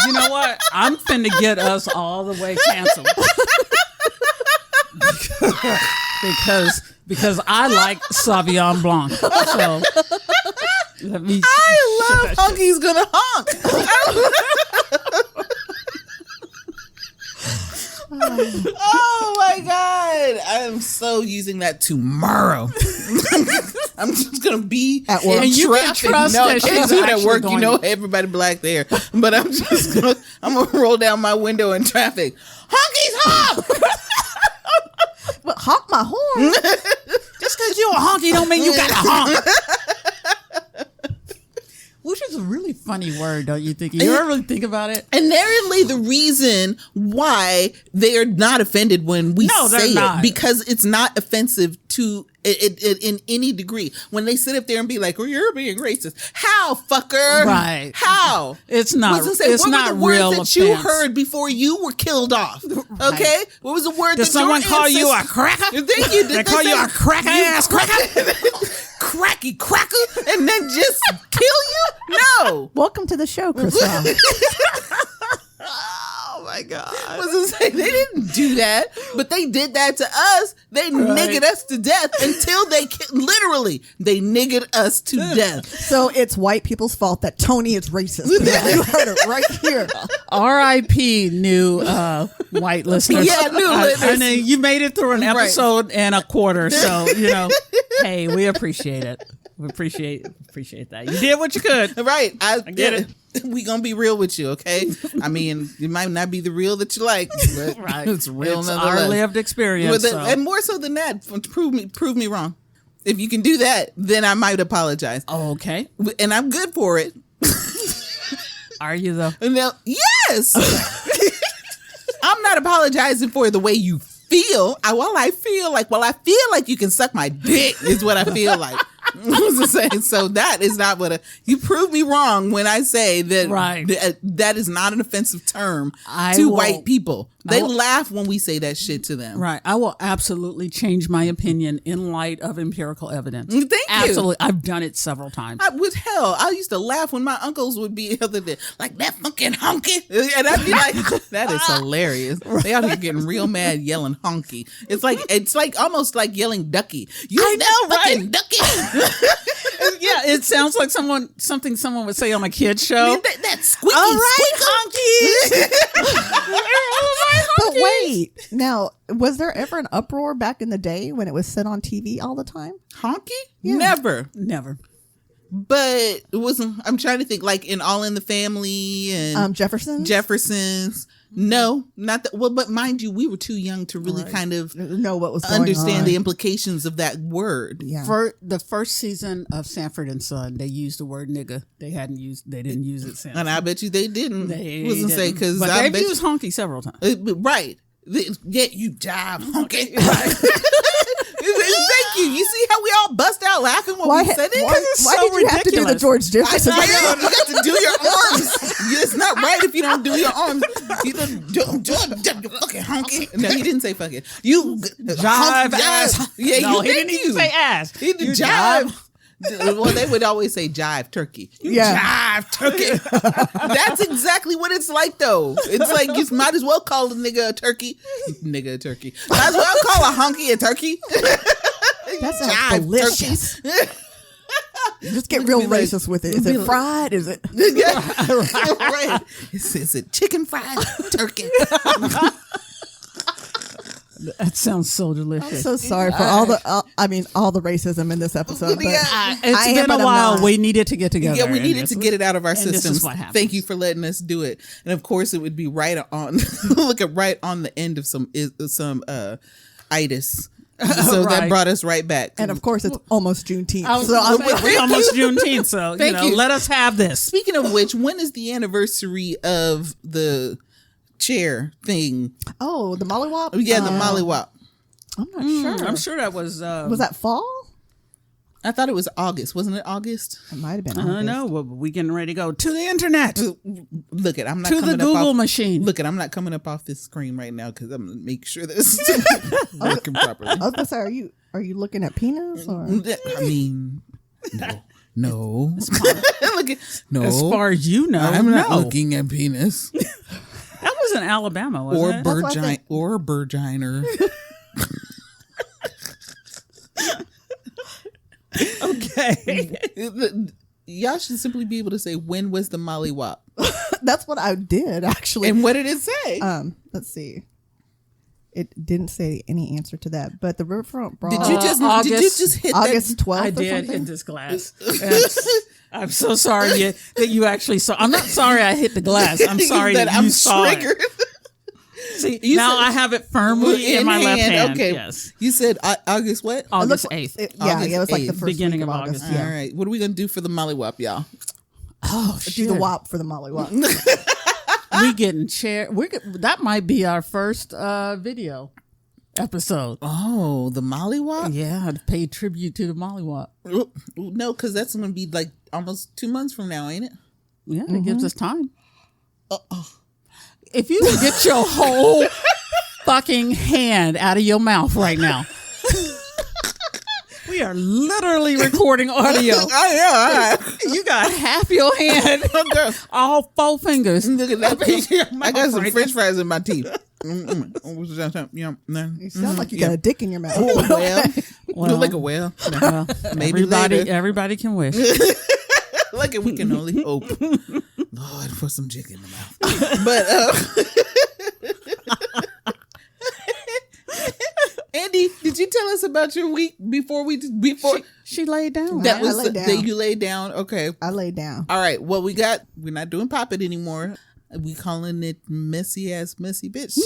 You know what? I'm finna get us all the way canceled. because I like Sauvignon Blanc. So let me. I love Honky's gonna honk. Oh my god! I'm so using that tomorrow. I'm just gonna be At work. in And you can traffic. trust No, I that can't she's do it at actually work. going You know, to- everybody black there, but I'm gonna roll down my window in traffic. Honky's honk. But honk my horn. Just because you a honky don't mean you got a honk. Which is a really funny word, don't you think? You ever really think about it? And narrowly the reason why they are not offended when we say not. it, because it's not offensive to it in any degree. When they sit up there and be like, "Oh, you're being racist," how, fucker? Right. How? It's not. What It's were not the words real that you offense. heard before you were killed off? Okay, what was the word? Did that someone your call you a ancestors- cracker? Thank you. They call you a cracker ass cracker? Cracky cracker, and then just kill you? No. Welcome to the show, Christoph. Oh my God. Was to say, they didn't do that. But they did that to us. They niggered us to death until literally, they niggered us to death. So it's white people's fault that Toni is racist. You heard it right here. R.I.P. new white listeners. Yeah, new listeners. I know you made it through an episode and a quarter, so hey, we appreciate it. We appreciate that. You did what you could. Right. I get it. We gonna be real with you, okay? I mean, it might not be the real that you like, but it's real It's nonetheless. our lived experience. And more so than that, prove me wrong. If you can do that, then I might apologize. Oh, okay. And I'm good for it. Are you though? Now, yes. I'm not apologizing for the way you feel. I feel like you can suck my dick is what I feel like. So that is not what you prove me wrong when I say that. Right. That is not an offensive term to white people. They laugh when we say that shit to them. Right. I will absolutely change my opinion in light of empirical evidence. Thank you. Absolutely. I've done it several times. I used to laugh when my uncles would be other than like that fucking honky. And I'd be like, that is hilarious. They out here getting real mad yelling honky. It's like almost like yelling ducky. You know, fucking ducky. Yeah, it sounds like something someone would say on a kid's show. That squeaky, All right, honky. But wait, now, was there ever an uproar back in the day when it was said on TV all the time? honky? Yeah. Never. But it wasn't. I'm trying to think, like in All in the Family and Jefferson's. No, not that. Well, but mind you, we were too young to really kind of know what was going understand on. the implications of that word. Yeah. For the first season of Sanford and Son, they used the word nigga. They didn't use it since. And I bet you they didn't. They wasn't say because but I they've bet used honky several times. right. Yeah, you jive honky. Right. Thank you. You see how we all bust out laughing when we said it? Why did you have to do the George Jefferson? You got to do your arms. It's not right if you don't do your arms. You fucking honky. No, he didn't say fucking. You jive ass. Yeah, no, he didn't even say ass. He did jive. Well, they would always say jive turkey. Jive turkey. That's exactly what it's like, though. It's like you might as well call a nigga a turkey. Nigga a turkey. Might as well call a honky a turkey. That sounds delicious. Just get real racist with it. Is it fried? Is it? Right. Is it chicken fried turkey? That sounds so delicious. I'm so sorry for all the racism in this episode. But It's been a while. We needed to get together. Yeah, we needed to get it out of our systems. systems. Thank you for letting us do it. And of course, it would be right on right on the end of some itis. So that brought us right back. And of course, it's almost Juneteenth. Almost Juneteenth. So let us have this. Speaking of which, when is the anniversary of the chair thing? Oh, the mollywop? Yeah, the mollywop. I'm not sure. I'm sure that was that fall? I thought it was August. Wasn't it August? It might have been August. I don't know. Well, we getting ready to go to the internet. Look it, I'm not to the Google machine. Look it, I'm not coming up off this screen right now because I'm gonna make sure that it's working properly. I was gonna say, are you looking at penis? Or? I mean, no. No. As far as you know, I'm not looking at penis. That was in Alabama, wasn't it? Or Burginer. Okay. Y'all should simply be able to say, when was the mollywop? That's what I did, actually. And what did it say? Let's see. It didn't say any answer to that, but the Riverfront Brawl. Did you just hit August 12th? I did hit this glass. I'm so sorry that you actually saw. I'm not sorry I hit the glass. I'm sorry that you saw it. See, now I have it firmly in my left hand. Okay. Yes. You said August what? August 8th. It was like the first beginning week of August. August. Yeah. All right. What are we going to do for the mollywop, y'all? Oh, shit. Do the wop for the mollywop. We getting that might be our first video episode. Oh, the mollywop? Yeah, I'd pay tribute to the mollywop. No, because that's going to be like almost 2 months from now, ain't it? Yeah, it gives us time. If you could get your whole fucking hand out of your mouth right now. We are literally recording audio. I know. You got half your hand, all 4 fingers. Look at that picture. I got some Right French fries in my teeth. You sound like you got a dick in your mouth. Well, Well, like a whale. well, Maybe later. everybody can wish. Like we can only hope. Lord, for some jig in the mouth. But Andy, did you tell us about your week before She laid down. that I was laid down. that you laid down? Okay. I laid down. All right. Well, we're not doing pop it anymore. We calling it messy ass messy bitch.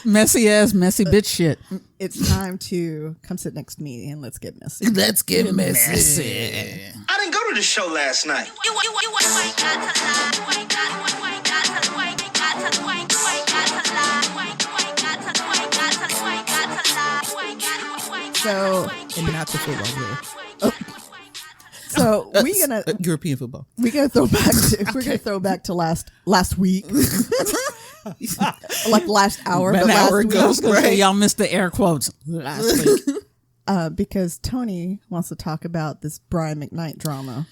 Messy ass, messy bitch shit. It's time to come sit next to me and let's get messy. Let's get messy. I didn't go to the show last night. So, And not the football player. so we're gonna European football. throw back to last week, like last hour, An but last hour week. ago. I was gonna say, Right. y'all missed the air quotes last week. Because Toni wants to talk about this Brian McKnight drama.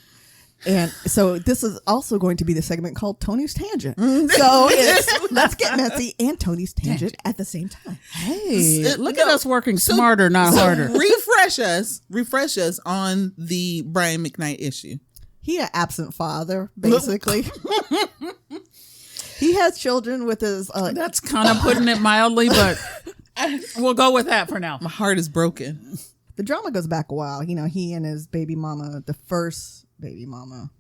And so this is also going to be the segment called Tony's Tangent. So it's Let's Get Messy and Tony's Tangent at the same time. Hey, look at us working smarter, not harder. Refresh us on the Brian McKnight issue. He an absent father, basically. He has children with his... That's kind of putting it mildly, but we'll go with that for now. My heart is broken. the drama goes back a while. You know, he and his baby mama, the first baby mama.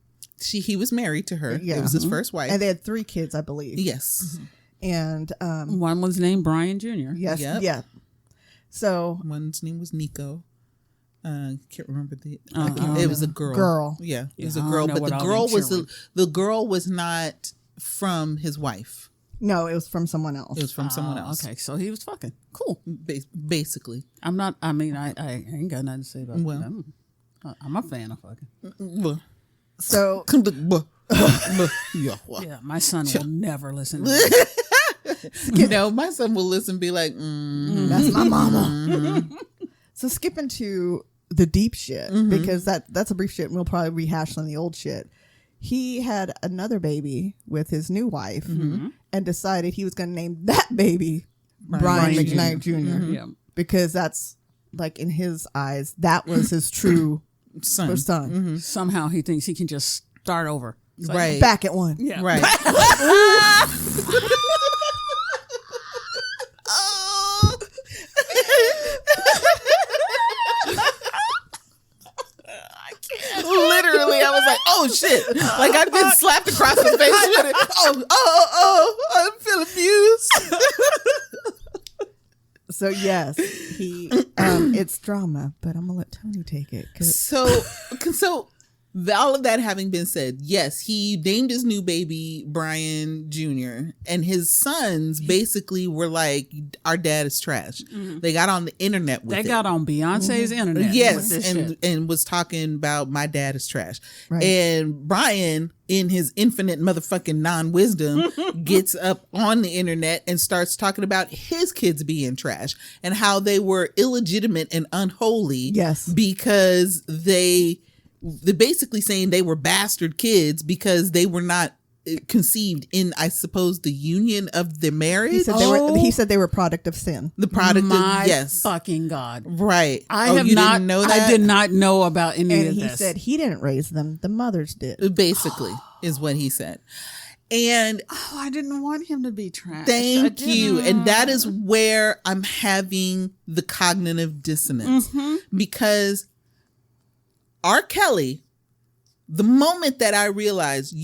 He was married to her. Yeah. It was his first wife. And they had 3 kids, I believe. Yes. And One was named Brian Jr. yes, Yep. yeah. So One's name was Nico. Can't remember the. Uh-uh. It was a girl. Girl. Yeah, it was Yeah, a I girl. don't know But what the all girl them was children- the girl was not from his wife. no, it was from someone else. It was from someone else. Okay, so he was fucking cool. Basically. I'm not. I mean, I ain't got nothing to say about Well. that. I'm a fan of fucking. Well, So yeah. Yeah, my son will never listen to this. You know, my son will listen and be like, that's my mama. So skipping to the deep shit, because that's a brief shit and we'll probably rehash some of the old shit. He had another baby with his new wife and decided he was going to name that baby Brian McKnight Jr. Yeah. Because that's, like, in his eyes, that was his true son. son. Somehow he thinks he can just start over. It's like, Right. Back at one. Yeah. Right. Literally, I was like, "Oh shit!" Like I've been slapped across the face with it. Oh! I'm feeling abused. So yes, he it's drama, but I'm gonna let Tony take it. 'Cause So all of that having been said, yes, he named his new baby Brian Jr. and his sons basically were like, "Our dad is trash." They got on the internet with They it. got on Beyonce's internet. with Yes, this and shit. and was talking about my dad is trash. Right. And Brian, in his infinite motherfucking non-wisdom, gets up on the internet and starts talking about his kids being trash and how they were illegitimate and unholy. Yes. Because they're basically saying they were bastard kids because they were not conceived in, I suppose, the union of the marriage. he said they were product of sin. the product My of, yes. fucking God. Right. I Oh, have you not. didn't know that? I did not know about any And of he this. said he didn't raise them; the mothers did. Basically, is what he said. And "Oh, I didn't want him to be trash." I thank didn't. you. And that is where I'm having the cognitive dissonance because R. Kelly, the moment that I realized,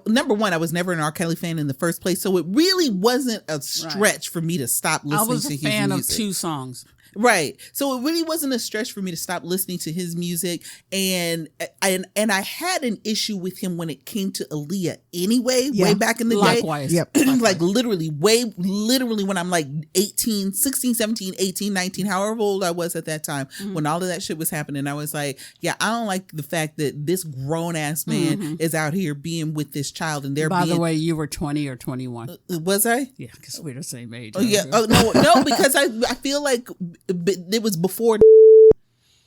number one, I was never an R. Kelly fan in the first place. So it really wasn't a stretch for me to stop listening I was to a his fan of music. 2 songs. Right. So it really wasn't a stretch for me to stop listening to his music. And I had an issue with him when it came to Aaliyah anyway, Yeah. way back in the Likewise. day. Yep. Like literally when I'm like 18, 16, 17, 18, 19, however old I was at that time, when all of that shit was happening, I was like, yeah, I don't like the fact that this grown ass man is out here being with this child and they're By being. the way, you were 20 or 21. Was I? Yeah, because we're the same age. Oh yeah. Oh no, because I feel like it was before.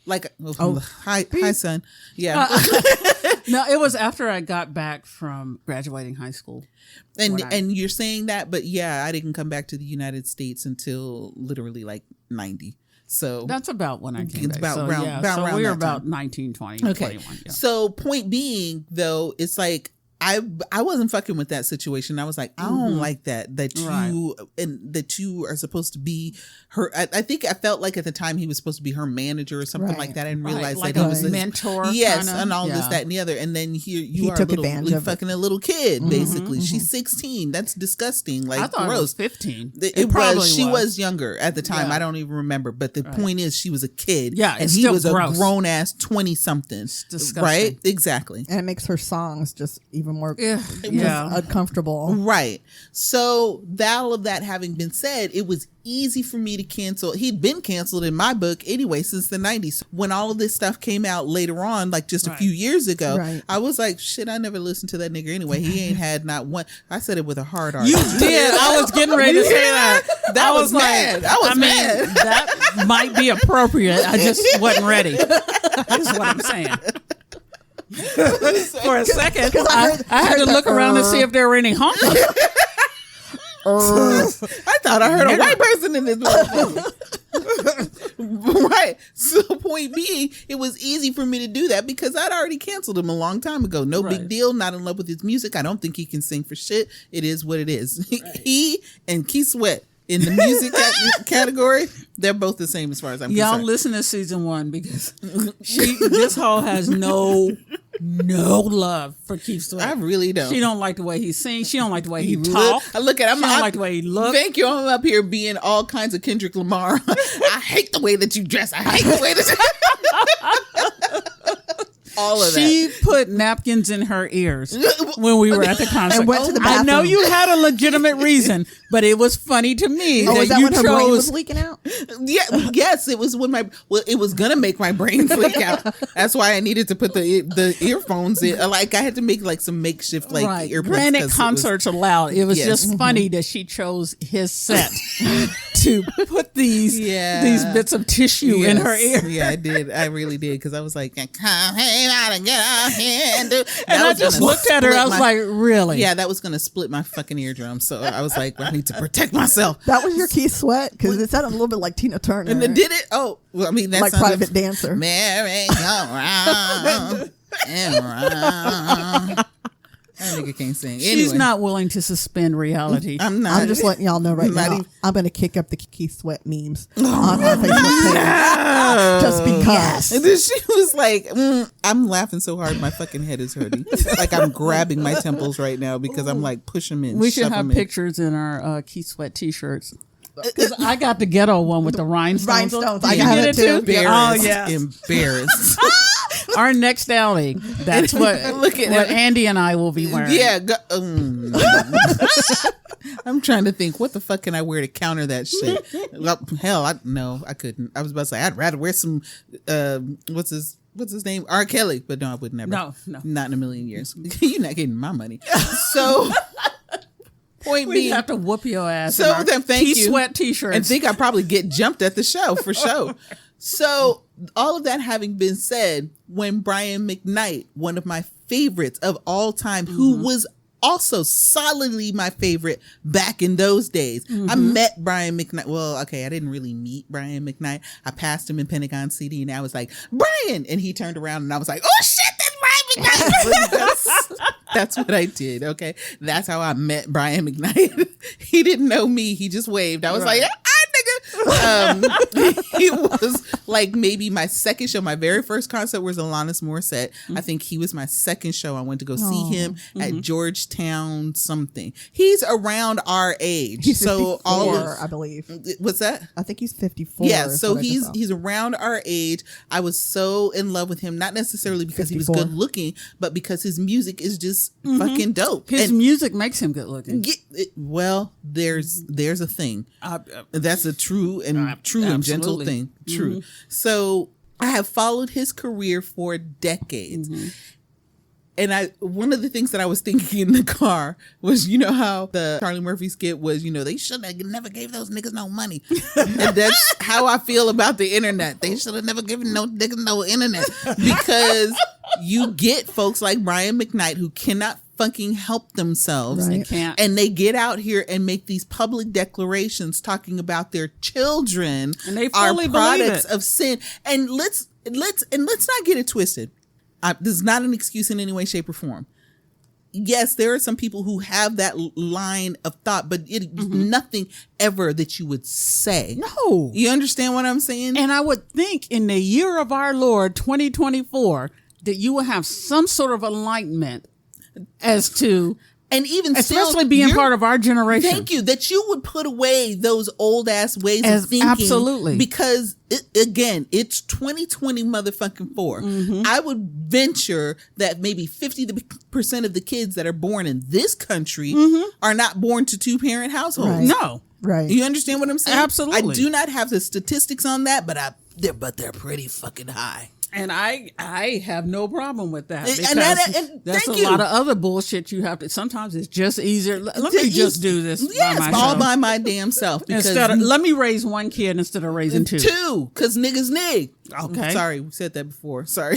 Like, hi, son. Yeah. No, it was after I got back from graduating high school. And you're saying that, but yeah, I didn't come back to the United States until literally like 90. So that's about when I came back. About so, around, yeah, about so around we were that about time. 19, 20, Okay. 21. Yeah. So point being, though, it's like I wasn't fucking with that situation. I was like, I don't like that you are supposed to be her. I think I felt like at the time he was supposed to be her manager or something like that. I didn't realize like that he a was this mentor. Yes, kinda. and all this, that, and the other. And then here you He are took advantage of fucking a little kid, basically. She's 16. That's disgusting. Like, I thought gross. it was 15. It probably was. She was younger at the time. Yeah. I don't even remember. But the point is, she was a kid. Yeah, and it's he still was gross. a grown ass 20-something. Disgusting. Right? Exactly. And it makes her songs just even more Yeah. uncomfortable. Right. So all of that having been said, it was easy for me to cancel. He'd been canceled in my book anyway since the 90s. When all of this stuff came out later on, like just a few years ago, I was like, shit, I never listened to that nigga anyway. He ain't had not one. I said it with a hard R. You did. I was getting ready to say that. That was mad. I mean, that might be appropriate. I just wasn't ready. Is what I'm saying. For a second, I had to look around and see if there were any honkers. I thought I heard a white person in this motherfucker. Right. So point being, it was easy for me to do that because I'd already canceled him a long time ago. No big deal. Not in love with his music. I don't think he can sing for shit. It is what it is. Right. He and Keith Sweat in the music category, they're both the same as far as I'm concerned. Y'all listen to season 1 because this hoe has no love for Keith Sweat. I really don't. She don't like the way he sings. She don't like the way he talks. I look at him. She don't like the way he looks. Thank you. I'm up here being all kinds of Kendrick Lamar. I hate the way that you dress. I hate the way that all of that. She put napkins in her ears when we were at the concert. And went to the I know bathroom. you had a legitimate reason, but it was funny to me Oh, that is that you when her brain was chose. leaking out? Yeah, yes, it was when it was gonna make my brain freak out. That's why I needed to put the earphones in. Like I had to make like some makeshift like earphones. Granted, concerts allowed. It was Yes. just funny that she chose his set to put these bits of tissue in her ear. Yeah, I did. I really did because I was like, come hey, out and get out here and do. And I just looked at her. I was like, really? Yeah, that was gonna split my fucking eardrum. So I was like, I need to protect myself. That was your Keith Sweat? Because it sounded a little bit like Tina Turner. And then did it? Oh, well, I mean, that's like Private Dancer. Merry go round and round. That nigga can't sing. Anyway. She's not willing to suspend reality. I'm not. I'm just letting y'all know right Not now. even- I'm going to kick up the Keith Sweat memes on our Facebook page. Just because. And then she was like, I'm laughing so hard my fucking head is hurting. Like I'm grabbing my temples right now because I'm like, push them in. We should shove have 'em in. pictures in our Keith Sweat t-shirts. Because I got the ghetto one with the rhinestones. Rhinestones. Did I you got get it too. Embarrassed. Oh, yeah. Embarrassed. Our next outing. That's what, Look at what that. Andy and I will be wearing. Yeah. I'm trying to think, what the fuck can I wear to counter that shit? Well, hell, I couldn't. I was about to say, I'd rather wear some, what's his name? R. Kelly. But no, I would never. No. Not in a million years. You're not getting my money. So, point We being. have to whoop your ass. So in our then thank Keith you. Sweat t-shirts. And think I probably get jumped at the show for sure. So all of that having been said, when Brian McKnight, one of my favorites of all time, who was also solidly my favorite back in those days. I met Brian McKnight. Well, okay, I didn't really meet Brian McKnight. I passed him in Pentagon City and I was like, Brian! And he turned around and I was like, oh shit, that's Brian McKnight! That's what I did, okay? That's how I met Brian McKnight. He didn't know me. He just waved. I was like, nigga. He was like maybe my second show. My very first concert was Alanis Morissette. I think he was my second show. I went to go see him at Georgetown something. He's around our age. He's so 54, all of, I believe. what's that? I think he's 54. Yeah, is so what I just saw. he's around our age. I was so in love with him, not necessarily because he was 54. good looking, but because his music is just fucking dope. His And music makes him good looking. well, there's a thing. That's a true and gentle absolutely. thing. True. So I have followed his career for decades. And one of the things that I was thinking in the car was, you know how the Charlie Murphy skit was, you know, they should have never gave those niggas no money. And that's how I feel about the internet. They should have never given no niggas no internet, because you get folks like Brian McKnight who cannot fucking help themselves. Right. They can't. And they get out here and make these public declarations talking about their children And they are fully believe products it. of sin. And let's not get it twisted. This is not an excuse in any way, shape, or form. Yes, there are some people who have that line of thought, but it nothing ever that you would say. No. You understand what I'm saying? And I would think in the year of our Lord 2024 that you will have some sort of enlightenment as to, and even especially still, being you're- part of our generation. Thank you. That you would put away those old ass ways As- of thinking. absolutely. Because again, it's 2020 motherfucking 4. I would venture that maybe 50% of the kids that are born in this country are not born to 2-parent households. Right. No. Right. You understand what I'm saying? Absolutely. I do not have the statistics on that, but they're pretty fucking high. And I have no problem with that. And Because that's thank a you. lot of other bullshit you have to. Sometimes it's just easier. Let me just do this Yes, by all myself. by my damn self. Because Instead of, let me raise one kid instead of raising two. because niggas nig. Okay. Sorry, we said that before. Sorry.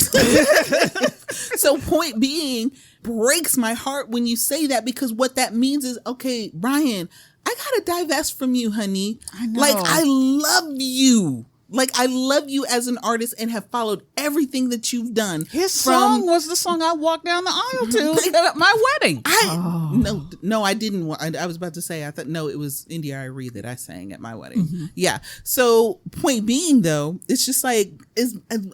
So point being, breaks my heart when you say that, because what that means is, okay, Brian, I gotta divest from you, honey. I know. Like, I love you. Like, I love you as an artist and have followed everything that you've done. His song was the song I walked down the aisle to at my wedding. No, I didn't. I was about to say, I thought, no, it was India.Arie that I sang at my wedding. Yeah. So point being though, it's just like,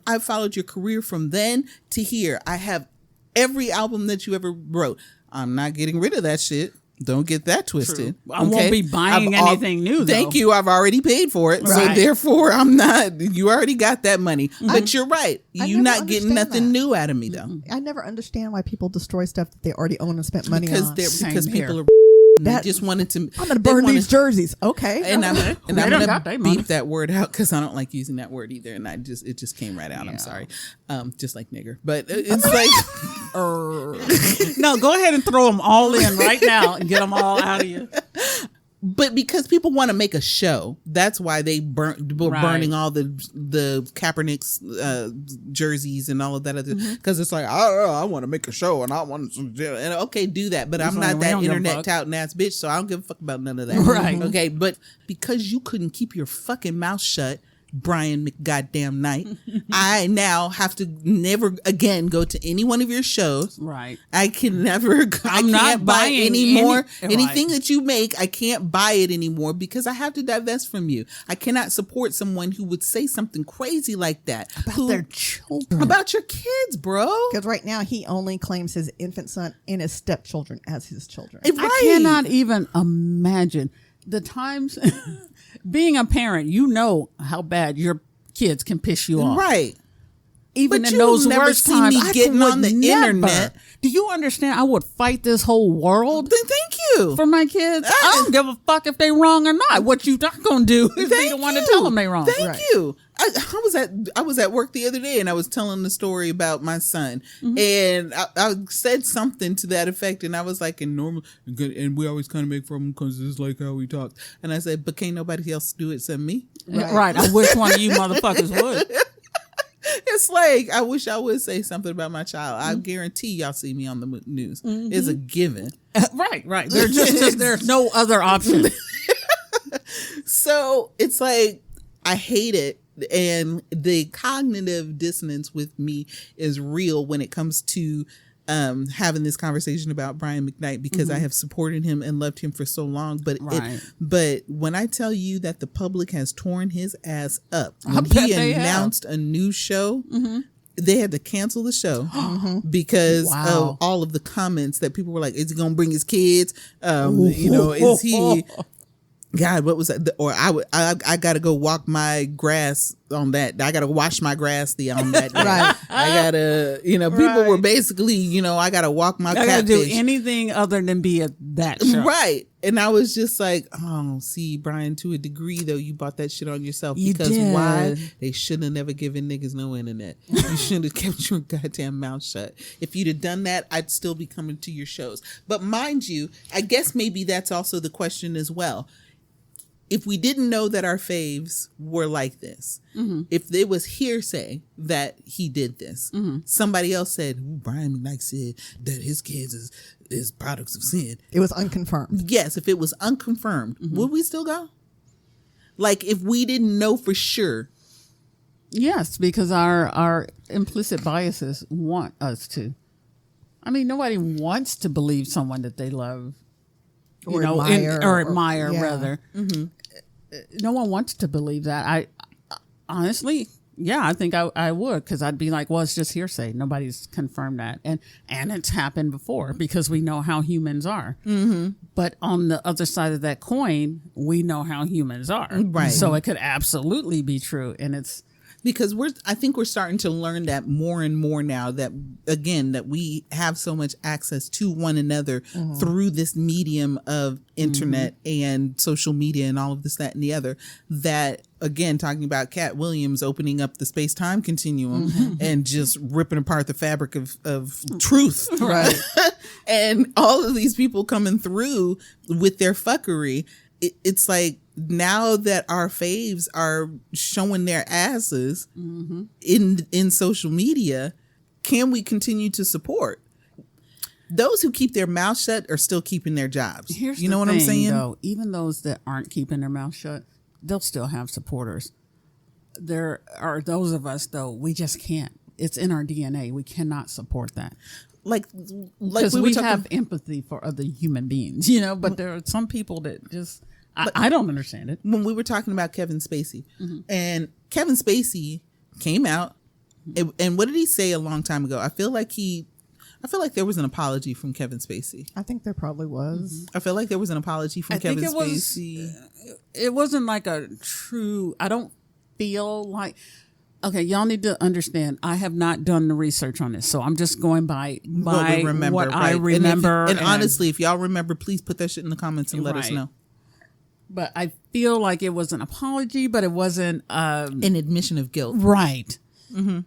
I followed your career from then to here. I have every album that you ever wrote. I'm not getting rid of that shit. Don't get that twisted. I won't be buying anything new, though. Thank you. I've already paid for it. So Right. therefore, I'm not. You already got that money. But you're right. I You're never not getting understand nothing that. new out of me, though. I never understand why people destroy stuff that they already own and spent money Because on. because here. people are and they That- just wanted to. I'm gonna they burn wanted- these jerseys. Okay. And I'm They gonna don't got their money. beep that word out because I don't like using that word either, and it just came right out. I'm Yeah. sorry, just like nigger, but it's like No, go ahead and throw them all in right now and get them all out of you. But because people want to make a show, that's why they burning all the Kaepernick's jerseys and all of that other. Because it's like, I want to make a show and I want to, and okay, do that. But I'm like, not we that don't give a internet fuck. touting ass bitch, so I don't give a fuck about none of that. Right. Okay. But because you couldn't keep your fucking mouth shut, Brian McGoddamn Knight, I now have to never again go to any one of your shows. Right. I can never. I I'm not can't buy buying any more. any- Anything right. that you make, I can't buy it anymore because I have to divest from you. I cannot support someone who would say something crazy like that About their children. about your kids, bro. Because right now he only claims his infant son and his stepchildren as his children. I cannot even imagine the times being a parent, you know how bad your kids can piss you off. Right. Even But in you'll those never worst see times, me I getting would on the never. internet. Do you understand? I would fight this whole world Then thank you. for my kids. I don't give a fuck if they wrong or not. What you not gonna do if you don't want to tell them they wrong? Thank Right. you. I was at work the other day and I was telling the story about my son, and I said something to that effect, and I was like, and we always kind of make fun of him because it's like how we talk. And I said, but can't nobody else do it except me. Right. I wish one of you motherfuckers would. It's like, I wish I would say something about my child. I guarantee y'all see me on the news. It's a given. Right. There's just there's no other option. So it's like, I hate it. And the cognitive dissonance with me is real when it comes to having this conversation about Brian McKnight, because I have supported him and loved him for so long. But Right. but when I tell you that the public has torn his ass up when bet he they have. announced a new show, they had to cancel the show because Wow. of all of the comments that people were like, is he gonna bring his kids? You know, is he God, what was that? Or I got to go walk my grass on that. I got to wash my grass on that day. Right. I got to, people were basically, I got to walk my I gotta catfish. do anything other than be at that show. Right. And I was just like, oh, see, Brian, to a degree, though, you bought that shit on yourself. You because did. why? They shouldn't have never given niggas no internet. You should have kept your goddamn mouth shut. If you'd have done that, I'd still be coming to your shows. But mind you, I guess maybe that's also the question as well. If we didn't know that our faves were like this, if it was hearsay that he did this, somebody else said, Brian McKnight said that his kids is products of sin. It was unconfirmed. Yes, if it was unconfirmed, would we still go? Like if we didn't know for sure. Yes, because our implicit biases want us to. I mean, nobody wants to believe someone that they love. Or admire, rather. No one wants to believe that. I honestly, I think I would, because I'd be like, well, it's just hearsay. Nobody's confirmed that, and it's happened before because we know how humans are. But on the other side of that coin, we know how humans are, right? So it could absolutely be true, and it's. Because I think we're starting to learn that more and more now that, again, that we have so much access to one another through this medium of internet and social media and all of this, that, and the other, that, again, talking about Cat Williams opening up the space-time continuum and just ripping apart the fabric of truth. Right. And all of these people coming through with their fuckery, it's like, now that our faves are showing their asses in social media, can we continue to support? Those who keep their mouth shut are still keeping their jobs. Here's you know the what thing, I'm saying? Though, even those that aren't keeping their mouth shut, they'll still have supporters. There are those of us, though, we just can't. It's in our DNA. We cannot support that. Like because we have empathy for other human beings, but there are some people that just... I don't understand it. When we were talking about Kevin Spacey, and Kevin Spacey came out, and what did he say a long time ago? I feel like there was an apology from Kevin Spacey. I think there probably was. I feel like there was an apology from Kevin Spacey. It wasn't like a true. I don't feel like. Okay, y'all need to understand. I have not done the research on this, so I'm just going by what I remember. And honestly, if y'all remember, please put that shit in the comments and let us know. But I feel like it was an apology, but it wasn't an admission of guilt. Right.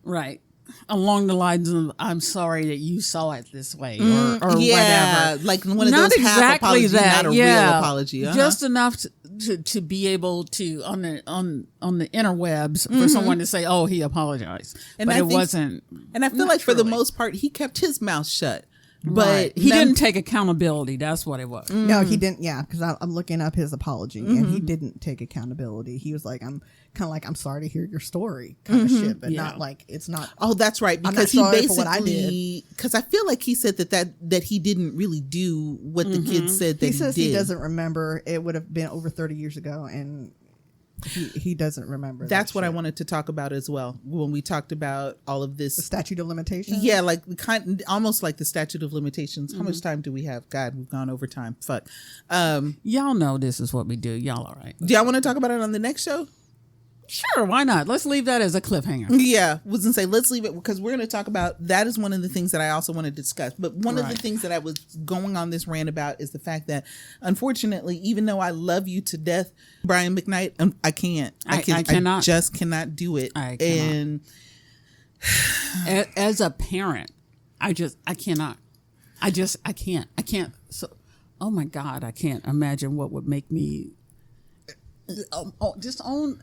Right. Along the lines of, I'm sorry that you saw it this way or whatever. Like one of not those half exactly apologies, that. not a real apology. Just enough to be able to, on the interwebs, for someone to say, oh, he apologized. But it wasn't. And I feel like for the most part, he kept his mouth shut. But he didn't take accountability. That's what it was. No, he didn't. Yeah, because I'm looking up his apology, and he didn't take accountability. He was like, I'm sorry to hear your story, kind of shit, but not like it's not. Oh, that's right. Because he basically, because I feel like he said that he didn't really do what the kids said that he says did. He doesn't remember. It would have been over 30 years ago, and he doesn't remember. That's what I wanted to talk about as well when we talked about all of this. The statute of limitations? Yeah, like almost like the statute of limitations. How much time do we have? God, we've gone over time. Fuck. Y'all know this is what we do. Y'all all right. Do y'all want to talk about it on the next show? Sure, why not? Let's leave that as a cliffhanger. Yeah, was gonna say let's leave it because we're gonna talk about that is one of the things that I also want to discuss. But one of the things that I was going on this rant about is the fact that unfortunately, even though I love you to death, Brian McKnight, I can't. I cannot. I just cannot do it. I cannot. And as a parent, I cannot. I can't. So, oh my God, I can't imagine what would make me just own.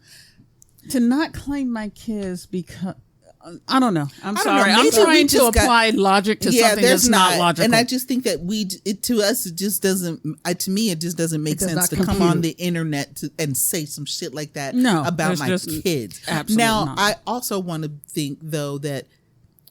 To not claim my kids because I don't know. I'm sorry. I'm trying to apply logic to something that's not logical. And I just think that to us it just doesn't. To me, it just doesn't make sense to come on the internet and say some shit like that about my kids. Absolutely now, not. I also want to think though that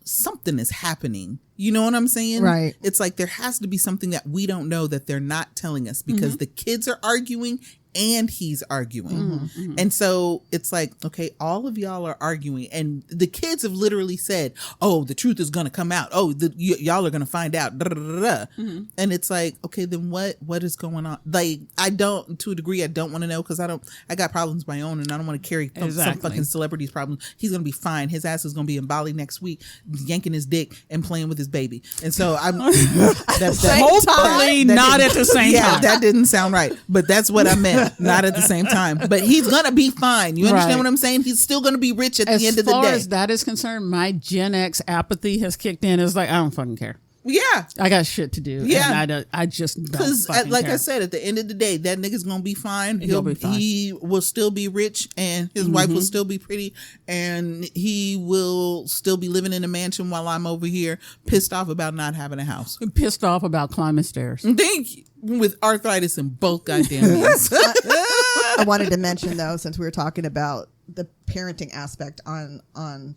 something is happening. You know what I'm saying? Right. It's like there has to be something that we don't know that they're not telling us because the kids are arguing and he's arguing. And so it's like, okay, all of y'all are arguing, and the kids have literally said, oh, the truth is going to come out. Oh, y'all are going to find out. And it's like, okay, then what is going on? Like, to a degree, I don't want to know, because I got problems of my own, and I don't want to carry some fucking celebrity's problems. He's going to be fine. His ass is going to be in Bali next week, yanking his dick and playing with his baby. And so I'm hopefully not at the same time. Yeah, that didn't sound right, but that's what I meant. Not at the same time, but he's gonna be fine. You understand what I'm saying? He's still gonna be rich at the end of the day. As far as that is concerned, my Gen X apathy has kicked in. It's like, I don't fucking care. Yeah, I got shit to do. Yeah, and I just don't because like I said, at the end of the day, that nigga's gonna be fine. He'll be fine. He will still be rich, and his wife will still be pretty, and he will still be living in a mansion while I'm over here pissed off about not having a house. I'm pissed off about climbing stairs. Thank you. With arthritis in both goddamn knees. I wanted to mention, though, since we were talking about the parenting aspect on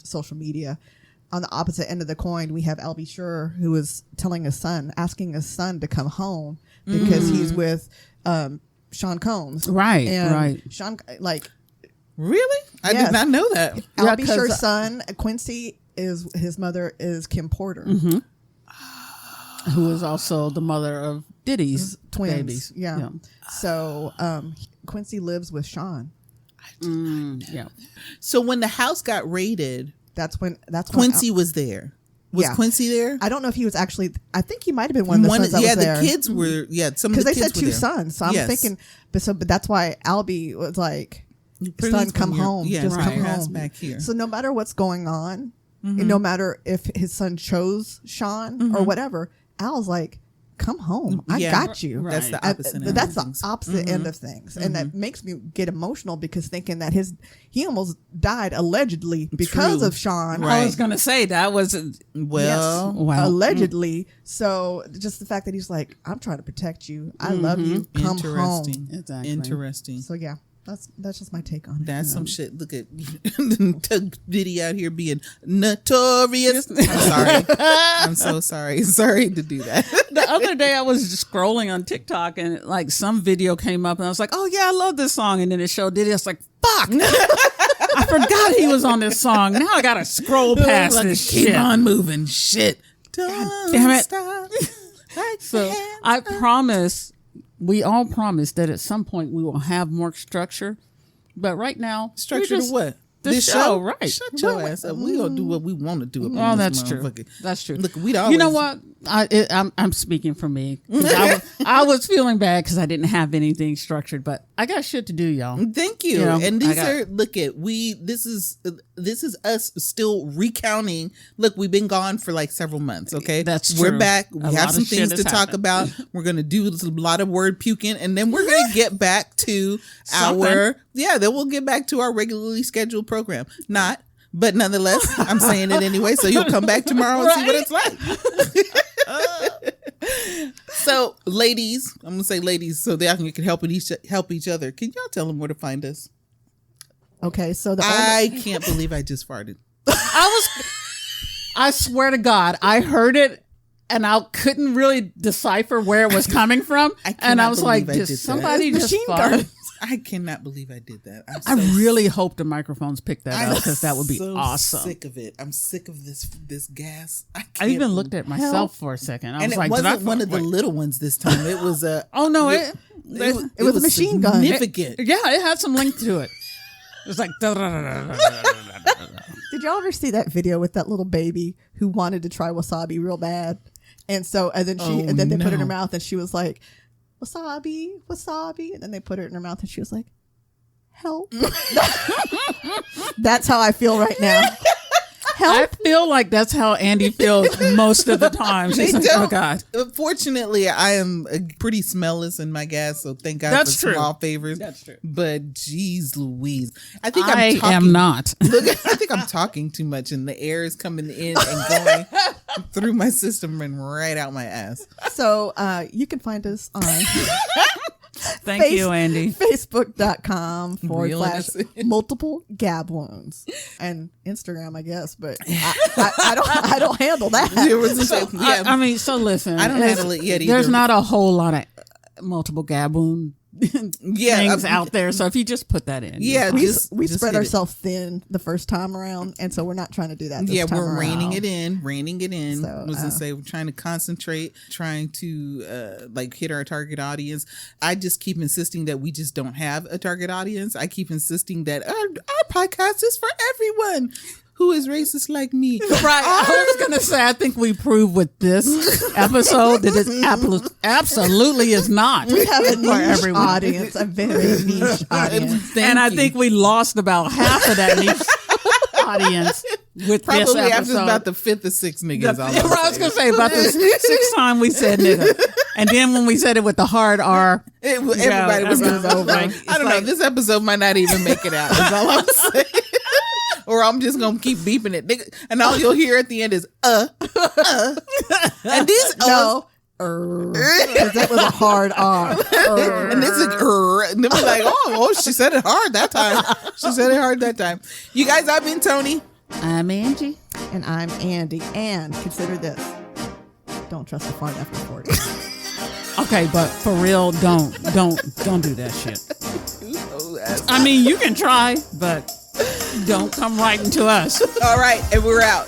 social media, on the opposite end of the coin, we have Albie Schur, who is asking his son to come home because he's with Sean Combs. Right, and right. Sean, like, really? I did not know that. Albie Schur's son, Quincy, his mother is Kim Porter, who is also the mother of Diddy's twins. Babies. Yeah. So Quincy lives with Sean. Yeah. So when the house got raided, that's when Quincy was there. Was Quincy there? I don't know if he was actually. I think he might have been one of the sons that was there. The kids were. Yeah, some of because the they kids said were two there. sons. So I'm thinking, but that's why Albie was like, "Son, come home. Just come home back here." So no matter what's going on, and no matter if his son chose Sean or whatever, Al's like, come home. I got you. Right. That's the opposite. That's the opposite end of things, and that makes me get emotional because thinking that he almost died allegedly because of Sean. Right. I was gonna say that was allegedly. So just the fact that he's like, I'm trying to protect you. I love you. Come home. Exactly. Interesting. So yeah. That's just my take on it. That's some shit. Look at Diddy out here being notorious. I'm sorry. I'm so sorry. Sorry to do that. The other day I was just scrolling on TikTok and like some video came up and I was like, oh yeah, I love this song. And then it showed Diddy. I was like, fuck. I forgot he was on this song. Now I gotta scroll past this shit. Keep on moving. Shit. God damn it. Stop. So I promise. We all promise that at some point we will have more structure, but right now, structure to what? This show, right? Shut your ass up. We gonna do what we want to do. Oh, that's true. That's true. Look, we always. You know what? I'm speaking for me. I was feeling bad because I didn't have anything structured, but I got shit to do, y'all. Thank you. And these are this is us still recounting. Look, we've been gone for like several months. Okay, that's true. We're back. We have some things to talk about. We're gonna do a lot of word puking, and then we're gonna get back to then we'll get back to our regularly scheduled program. Not. But nonetheless, I'm saying it anyway, so you'll come back tomorrow and see what it's like. So, ladies, I'm gonna say ladies, so that you can help each other. Can y'all tell them where to find us? Okay, so I can't believe I just farted. I swear to God, I heard it and I couldn't really decipher where it was coming from, and I was like, "Did somebody just fart?" I cannot believe I did that. I really hope the microphones picked that up because that would be awesome. I'm sick of it. I'm sick of this gas. I even looked at myself for a second. I was like, it wasn't one of the little ones this time. It was a oh no, it was a machine gun. Significant. It had some length to it. It was like. Did y'all ever see that video with that little baby who wanted to try wasabi real bad, and then they put it in her mouth and she was like, wasabi, wasabi. And then they put it in her mouth and she was like, help. That's how I feel right now. Help. I feel like that's how Andy feels most of the time. She's like, oh God. Fortunately, I am pretty smellless in my gas, so thank God for small favors. That's true. But geez Louise. I am not. Look, I think I'm talking too much and the air is coming in and going through my system and right out my ass. So you can find us on Thank you, Andy. Facebook.com/multiple gab wounds and Instagram, I guess, but I don't handle that. I mean, so listen. I don't handle it yet either. There's not a whole lot of multiple gab wound things out there. So if you just put that in. Yeah. We just spread hit it. ourselves thin the first time around, and so we're not trying to do that this time we're around. reining it in. So, I was gonna say we're trying to concentrate, trying to like hit our target audience. I just keep insisting that we just don't have a target audience. I keep insisting that our podcast is for everyone who is racist like me. Right. I was going to say, I think we proved with this episode that it absolutely is not. We have a niche everyone. audience, a very niche audience. And I think we lost about half of that niche audience with Probably this episode. after about the fifth or sixth niggas. I was going to say about the sixth time we said nigga. And then when we said it with the hard R, everybody was everyone over. was like, I don't know. This episode might not even make it out. Is all I'm saying. Or I'm just gonna keep beeping it, nigga, and all you'll hear at the end is and these No. Because that was a hard R. and this is and then we're like, oh, she said it hard that time. She said it hard that time. You guys, I've been Toni. I'm Angie. And I'm Andy. And consider this. Don't trust a fart after 40. Okay, but for real, don't do that shit. I mean, you can try, but don't come writing to us. All right, and we're out.